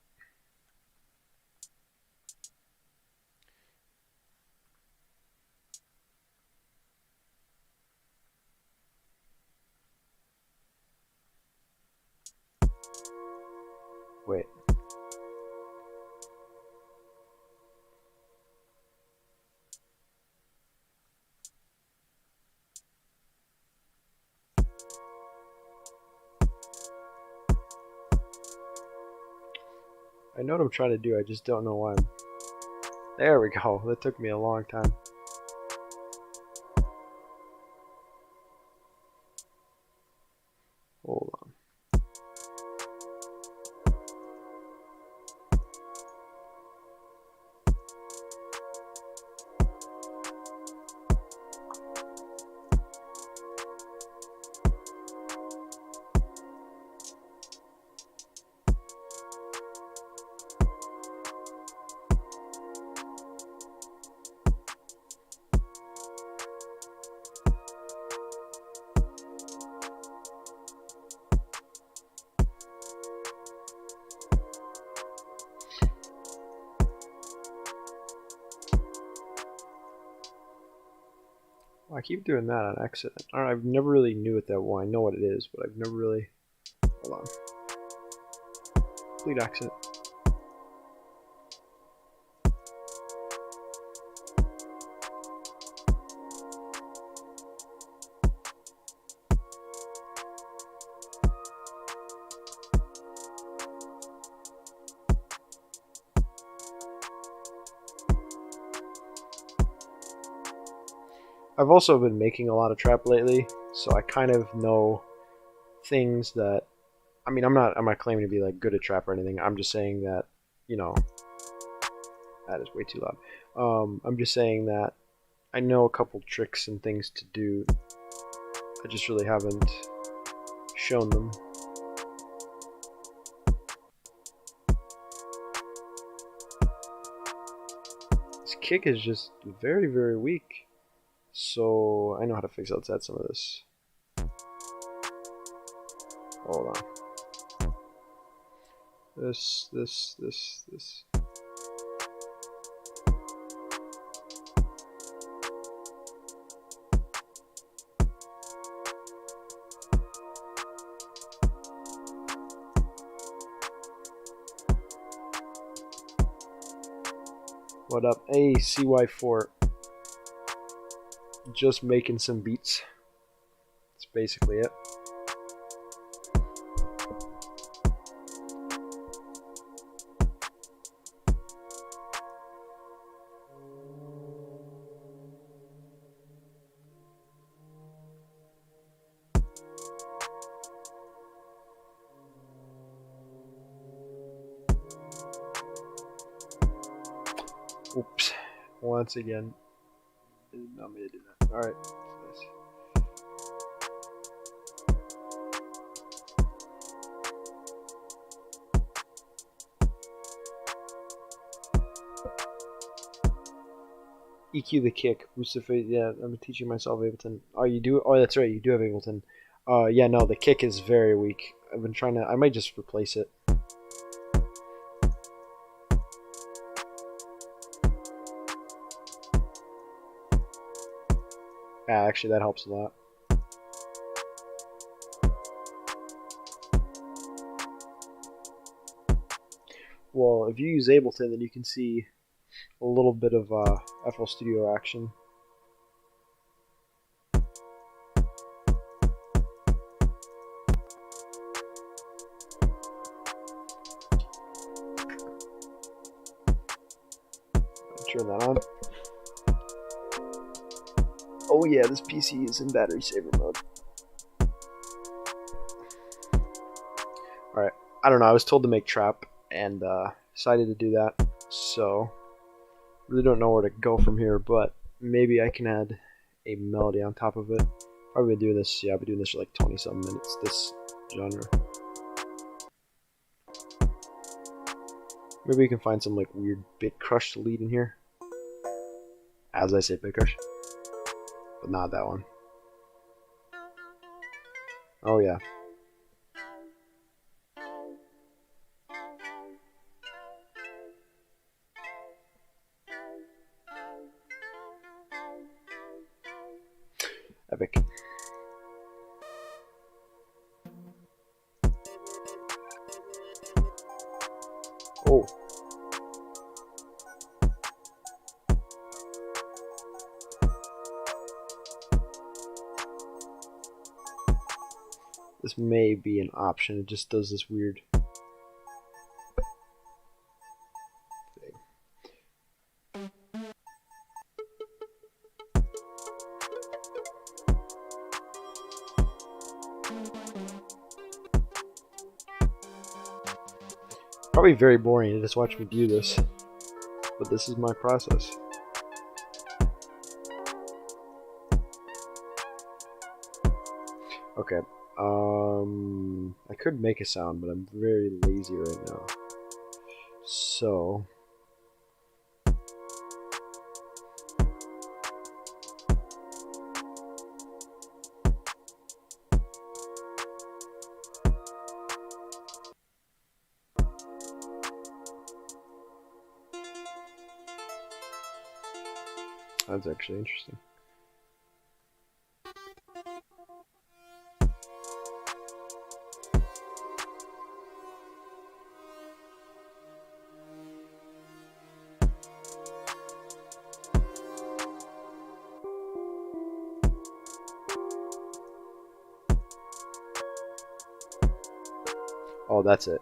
Wait. I know what I'm trying to do, I just don't know why I'm... There we go, that took me a long time. Hold on. I keep doing that on accident. I've never really knew it that well. I know what it is, but I've never really... Hold on. Complete accident. I've also been making a lot of trap lately, so I kind of know things that... I mean, I'm not claiming to be like good at trap or anything. I'm just saying that, you know... That is way too loud. I'm just saying that I know a couple tricks and things to do. I just really haven't shown them. This kick is just very, very weak. So I know how to fix it. Let's add some of this. Hold on. This. What up? Hey, CY4. Just making some beats. That's basically it. Oops. Once again. I did not mean to do that. Alright. EQ the kick. Boost the phase. Yeah, I'm teaching myself Ableton. Oh, you do? Oh, that's right. You do have Ableton. Yeah, no, the kick is very weak. I've been trying to. I might just replace it. Yeah, actually, that helps a lot. Well, if you use Ableton, then you can see a little bit of FL Studio action. Turn that on. Oh yeah, this PC is in battery saver mode. Alright, I don't know, I was told to make trap and decided to do that, so really don't know where to go from here, but maybe I can add a melody on top of it. Probably been doing this, yeah, I've been doing this for like 20-some minutes, this genre. Maybe we can find some like weird bit crush to lead in here. As I say bit crush. But not that one. Oh yeah. Epic. Oh. This may be an option. It just does this weird thing. Probably very boring to just watch me do this, but this is my process. Okay. I could make a sound, but I'm very lazy right now. So that's actually interesting. Oh, that's it.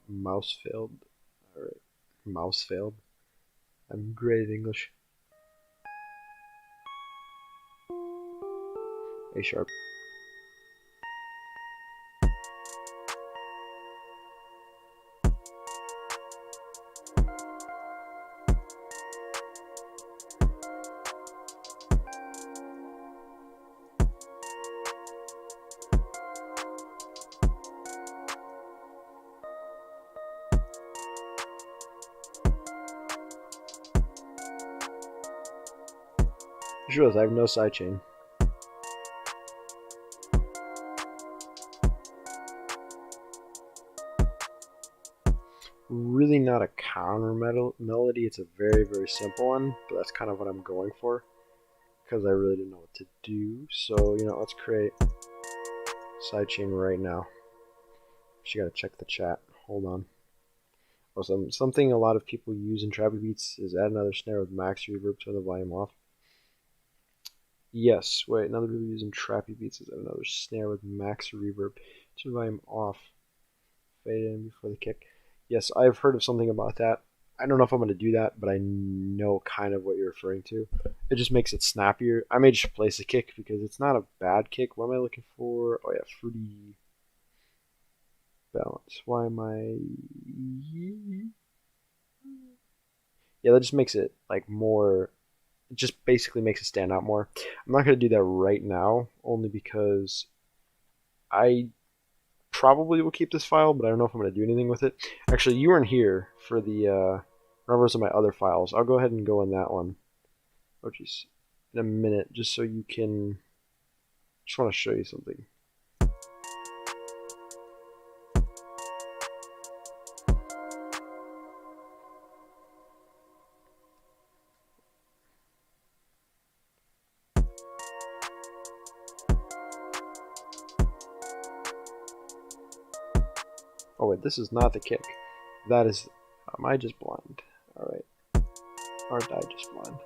Mouse failed. Alright. Mouse failed. I'm great at English. A sharp. Sure, I have no sidechain. Really not a counter melody, it's a very, very simple one, but that's kind of what I'm going for, because I really didn't know what to do. So, you know, let's create sidechain right now. Just gotta check the chat. Hold on. Also, something a lot of people use in Trappy Beats is add another snare with max reverb, turn the volume off. Yes, wait, another people using Trappy Beats is add another snare with max reverb, turn the volume off. Fade in before the kick. Yes, I've heard of something about that. I don't know if I'm going to do that, but I know kind of what you're referring to. It just makes it snappier. I may just replace the kick because it's not a bad kick. What am I looking for? Oh yeah, fruity balance. Why am I... Yeah, that just makes it like more... It just basically makes it stand out more. I'm not going to do that right now, only because I probably will keep this file, but I don't know if I'm going to do anything with it. Actually, you weren't here for the numbers of my other files. I'll go ahead and go in that one. Oh, jeez. In a minute, just so you can Just want to show you something. Oh wait, this is not the kick. That is... Am I just blind? Alright. Aren't I just blind?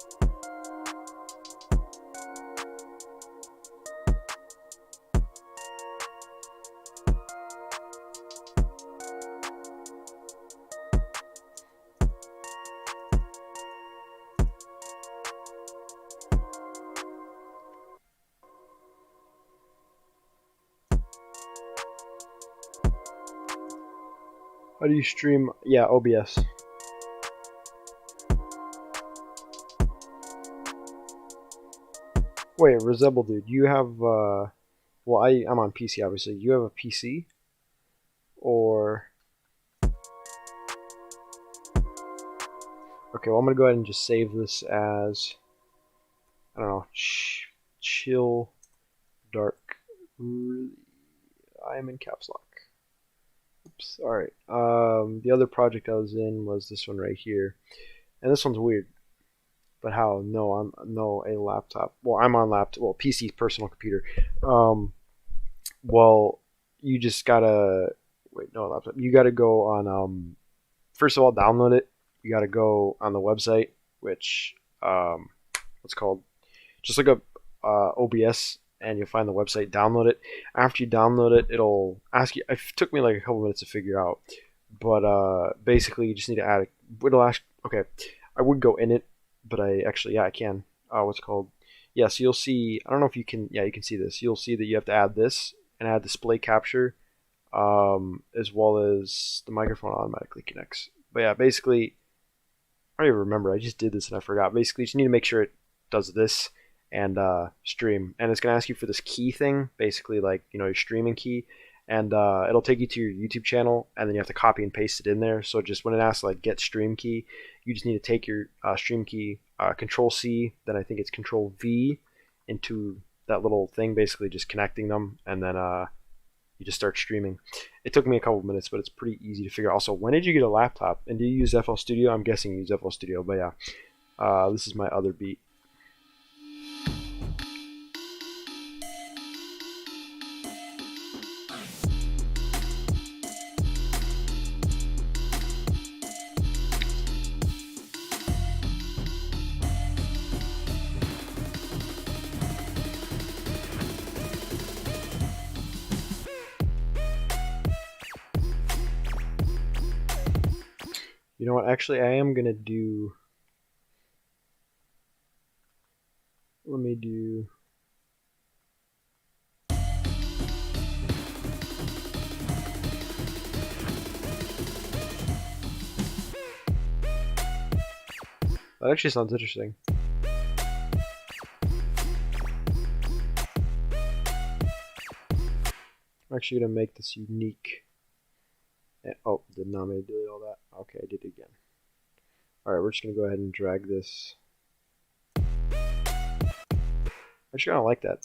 How do you stream? Yeah, OBS. Wait, Resemble dude, you have well, I'm on PC obviously. You have a PC? Or okay, well I'm gonna go ahead and just save this as, I don't know, chill dark. I am in caps lock. Oops. All right. The other project I was in was this one right here, and this one's weird. But how? No, a laptop. Well, I'm on laptop. Well, PC, personal computer. Well, you just gotta wait. No laptop. You gotta go on. First of all, download it. You gotta go on the website, which what's called. Just look up OBS, and you'll find the website. Download it. After you download it, it'll ask you. It took me like a couple minutes to figure out, but basically, you just need to add. It'll ask. Okay, I would go in it. But I can. What's it called? Yeah, so you'll see, I don't know if you can, yeah, you can see this. You'll see that you have to add this and add display capture, as well as the microphone automatically connects. But yeah, basically, I don't even remember. I just did this and I forgot. Basically, you just need to make sure it does this and stream. And it's going to ask you for this key thing, basically like, your streaming key. And it'll take you to your YouTube channel, and then you have to copy and paste it in there. So just when it asks like get stream key, you just need to take your stream key, Control C, then I think it's Control V into that little thing, basically just connecting them, and then you just start streaming. It took me a couple of minutes, but it's pretty easy to figure out. Also, when did you get a laptop? And do you use FL Studio? I'm guessing you use FL Studio, but yeah, this is my other beat. You know what, actually I am gonna do, let me do, that actually sounds interesting. I'm actually gonna make this unique. Oh, did not mean to delete all that. Okay, I did it again. Alright, we're just going to go ahead and drag this. Actually, I don't like that.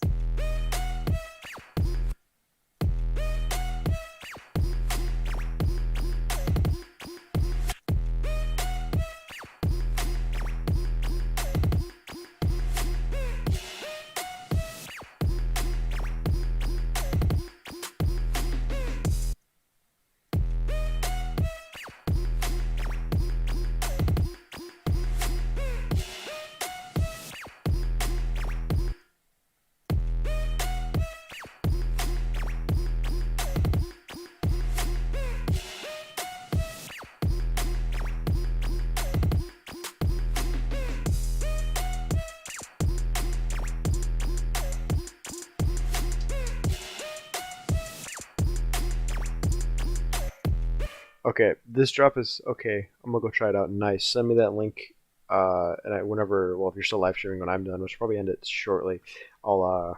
Okay, this drop is okay. I'm gonna go try it out. Nice. Send me that link. And whenever, well, if you're still live streaming when I'm done, which will probably end it shortly, I'll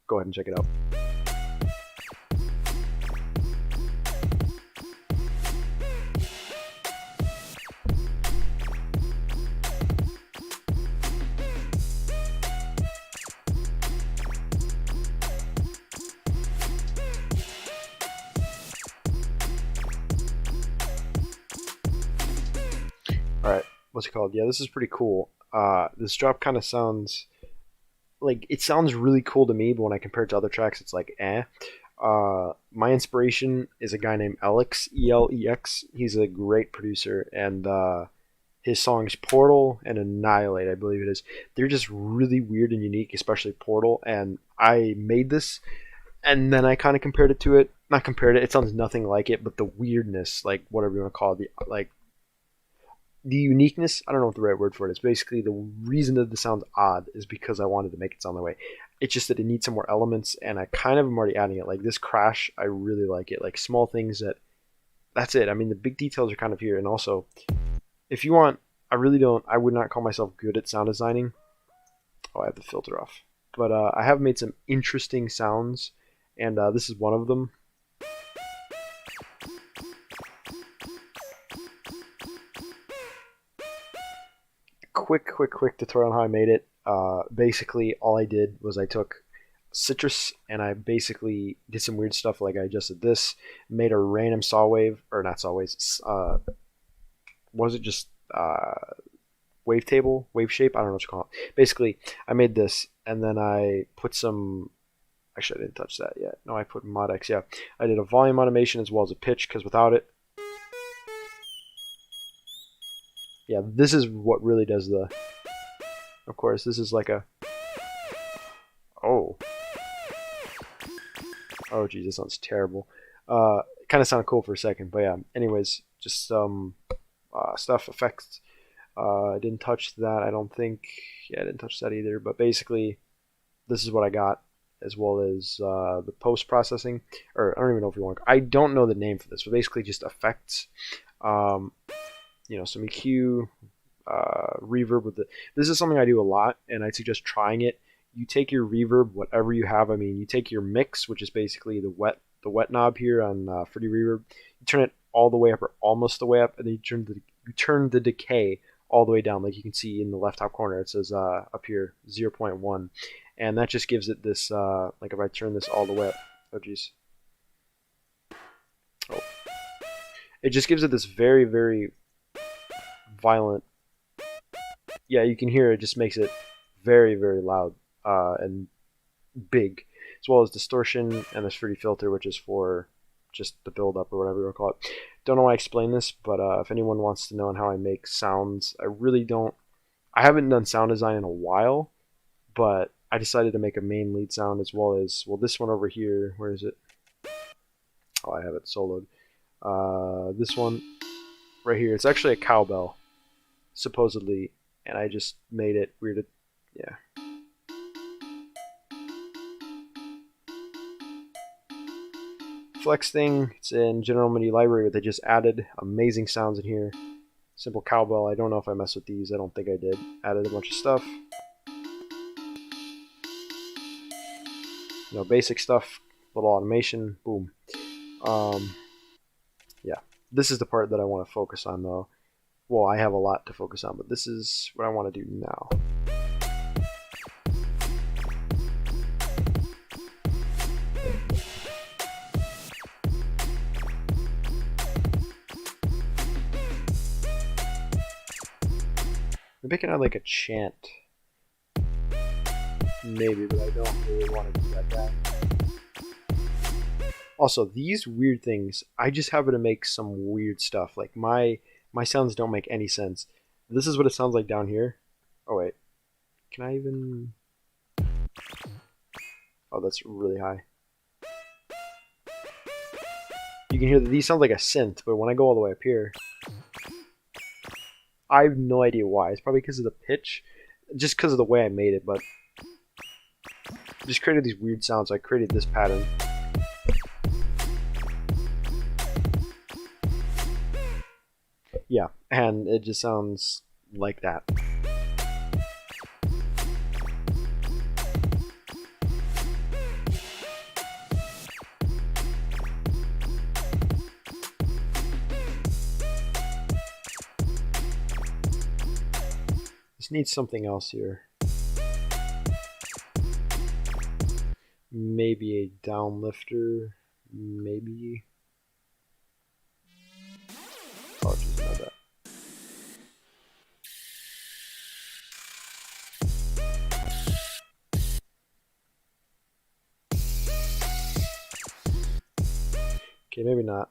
go ahead and check it out. what's it called? Yeah, this is pretty cool. This drop kind of sounds like it sounds really cool to me, but when I compare it to other tracks, it's like eh. My inspiration is a guy named Alex, Elex. He's a great producer, and his songs Portal and Annihilate, I believe it is. They're just really weird and unique, especially Portal. And I made this, and then I kind of compared it to it. Not compared it. It sounds nothing like it, but the weirdness, like whatever you want to call it, the uniqueness. I don't know what the right word for it is. Basically, the reason that the sounds odd is because I wanted to make it sound that way. It's just that it needs some more elements, and I kind of am already adding it. Like this crash, I really like it. Like small things that. That's it. I mean, the big details are kind of here, and also if you want, I really don't. I would not call myself good at sound designing. Oh, I have the filter off. But I have made some interesting sounds, and this is one of them. Quick tutorial on how I made it. Basically, all I did was I took Citrus and I basically did some weird stuff. Like I adjusted this, made a random saw wave, or not saw waves. Was it just wavetable, wave shape? I don't know what you call it. Basically, I made this, and then I put some. Actually, I didn't touch that yet. No, I put Mod X. Yeah, I did a volume automation as well as a pitch, because without it, yeah, this is what really does the. Of course, this is like a. Oh. Oh, geez, this sounds terrible. Kind of sounded cool for a second, but yeah. Anyways, just some stuff, effects. I didn't touch that, I don't think. Yeah, I didn't touch that either. But basically, this is what I got, as well as the post-processing. Or I don't even know if you want. I don't know the name for this, but basically just effects. Some EQ, reverb with it. This is something I do a lot, and I suggest trying it. You take your reverb, whatever you have. I mean, you take your mix, which is basically the wet knob here on Fruity Reverb. You turn it all the way up or almost the way up, and then you turn the decay all the way down. Like you can see in the left top corner, it says up here 0.1, and that just gives it this. Like if I turn this all the way up, oh geez, oh, it just gives it this very very violent. Yeah, you can hear it. Just makes it very very loud. And big, as well as distortion and this fruity filter, which is for just the build up or whatever you want to call it. Don't know why I explain this, but if anyone wants to know on how I make sounds, I really don't. I haven't done sound design in a while, but I decided to make a main lead sound as well as this one over here. Where is it? Oh, I have it soloed. This one right here. It's actually a cowbell, supposedly, and I just made it weird. Yeah. Flex thing, it's in General MIDI library, but they just added amazing sounds in here. Simple cowbell, I don't know if I messed with these, I don't think I did. Added a bunch of stuff. Basic stuff, little automation, boom. Yeah, this is the part that I want to focus on though. Well, I have a lot to focus on, but this is what I want to do now. Maybe I can add like a chant. Maybe, but I don't really want to do that bad. Also, these weird things, I just happen to make some weird stuff. Like my sounds don't make any sense. This is what it sounds like down here. Oh wait, can I even? Oh, that's really high. You can hear that these sound like a synth, but when I go all the way up here, I have no idea why. It's probably because of the pitch, just because of the way I made it, but just created these weird sounds. I created this pattern. Yeah, and it just sounds like that. This needs something else here. Maybe a down lifter. Maybe. Oh, just know that. Okay, maybe not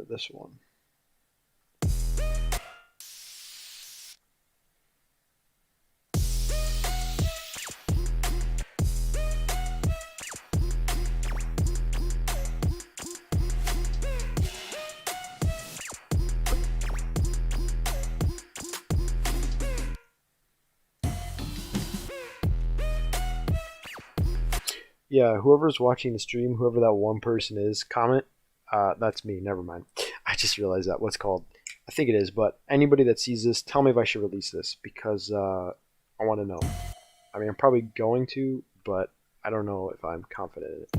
this one. Yeah, whoever's watching the stream, whoever that one person is, comment. That's me. Never mind. I just realized that. What's called? I think it is. But anybody that sees this, tell me if I should release this because I want to know. I mean, I'm probably going to, but I don't know if I'm confident in it.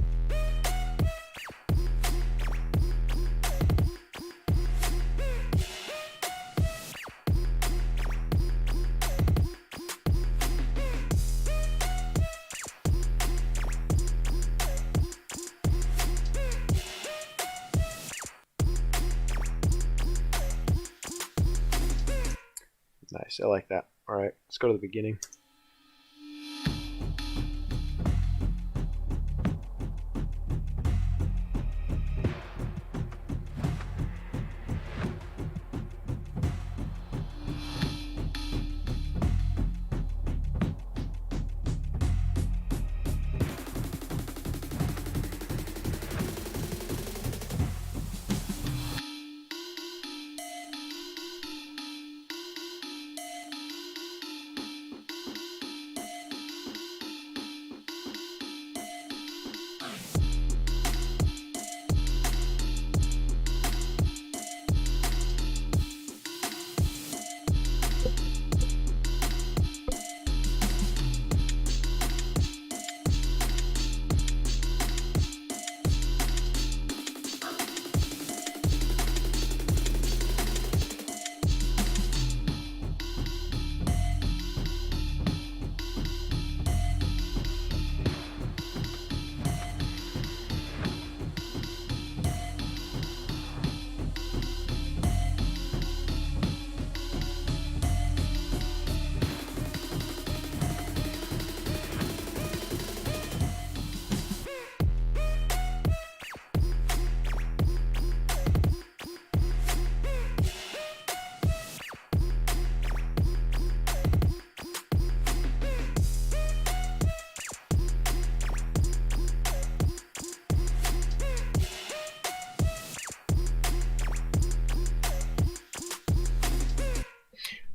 Nice. I like that. All right, let's go to the beginning.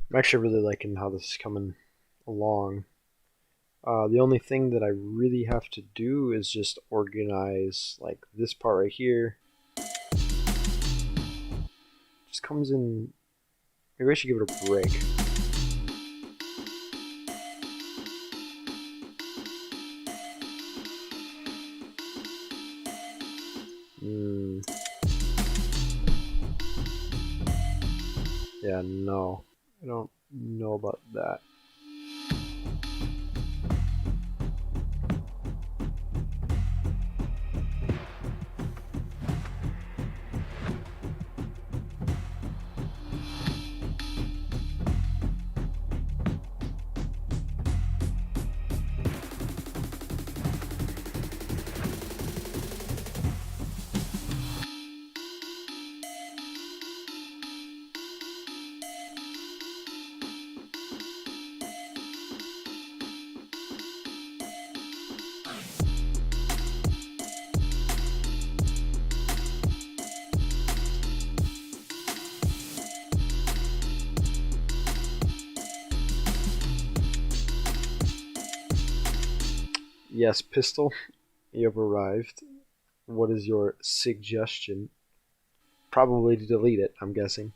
I'm actually really liking how this is coming along. The only thing that I really have to do is just organize like this part right here. Just comes in. Maybe I should give it a break. Yeah, no. I don't know about that. Yes, Pistol, you have arrived. What is your suggestion? Probably to delete it, I'm guessing.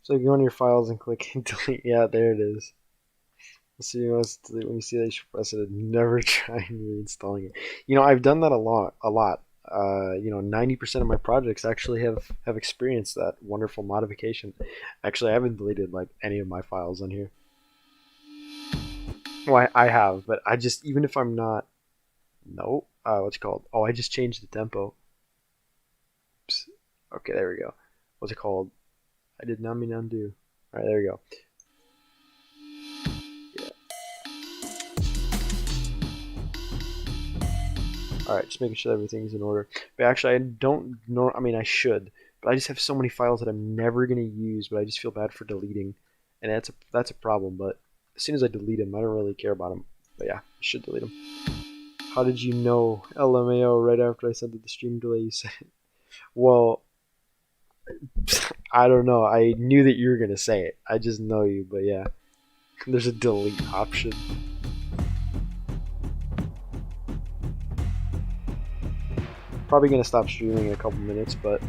So you go on your files and click delete. Yeah, there it is. So you must delete when you see that you should press it and never try and reinstalling it. You know, I've done that a lot. 90% of my projects actually have experienced that wonderful modification. Actually, I haven't deleted like any of my files on here. Well, I have, but I just even if I'm not, no, what's it called? Oh, I just changed the tempo. Okay, there we go. What's it called? I did not mean to undo. Alright, there we go. Yeah. Alright, just making sure everything's in order. But actually, I don't know. I mean, I should. But I just have so many files that I'm never going to use, but I just feel bad for deleting. And that's a problem, but as soon as I delete them, I don't really care about them. But yeah, I should delete them. How did you know? LMAO, right after I sent it the stream delay, you said it. Well, I don't know. I knew that you were going to say it. I just know you, but yeah. There's a delete option. Probably going to stop streaming in a couple minutes, but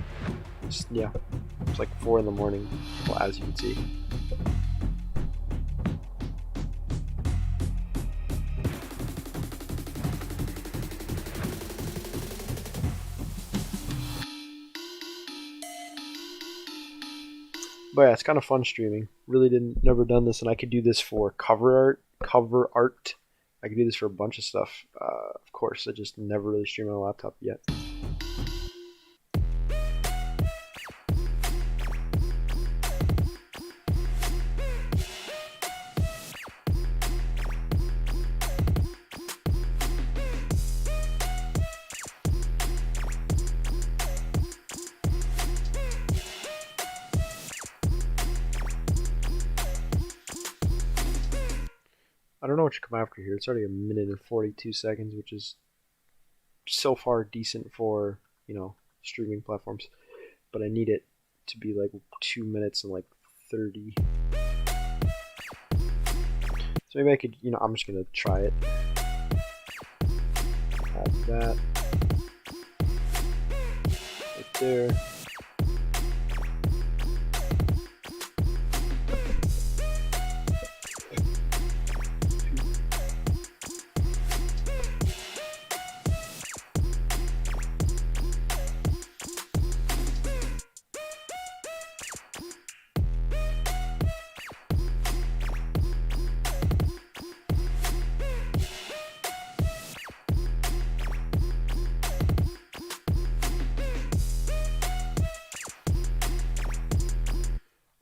just, yeah. It's like 4 in the morning, well, as you can see. But yeah, it's kind of fun streaming. Really never done this, and I could do this for cover art. I could do this for a bunch of stuff. Of course, I just never really streamed on a laptop yet. I don't know what should come after here. It's already a minute and 42 seconds, which is so far decent for, streaming platforms. But I need it to be like 2 minutes and like 30. So maybe I could, I'm just going to try it. Add that. Right there.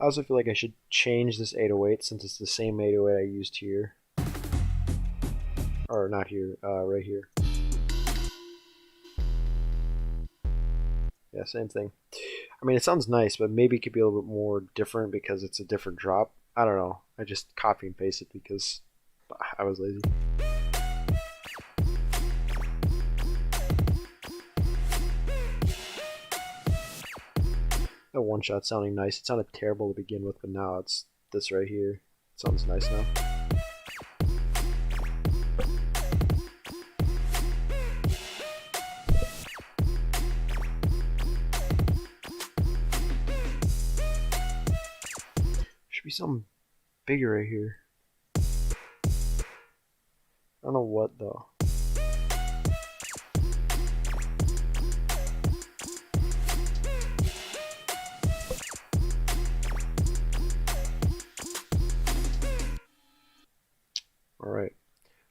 I also feel like I should change this 808 since it's the same 808 I used here. Or not here, right here. Yeah, same thing. I mean, it sounds nice, but maybe it could be a little bit more different because it's a different drop. I don't know. I just copy and paste it because I was lazy. That one shot sounding nice. It sounded terrible to begin with, but now it's this right here. It sounds nice now. Should be something bigger right here. I don't know what though. Alright.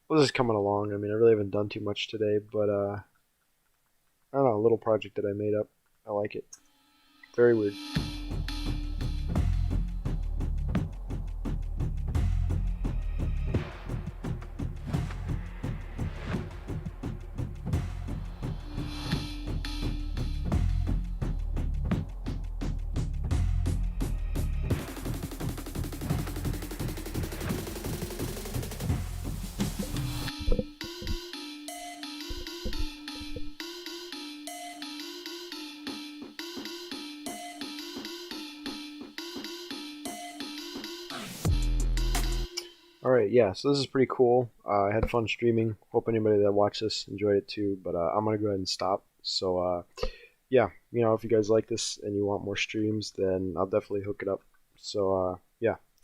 Well, this is coming along. I mean, I really haven't done too much today, but I don't know, a little project that I made up. I like it. Very weird. Alright, yeah, so this is pretty cool. I had fun streaming. Hope anybody that watched this enjoyed it too, but I'm going to go ahead and stop. So, yeah, if you guys like this and you want more streams, then I'll definitely hook it up. So, yeah.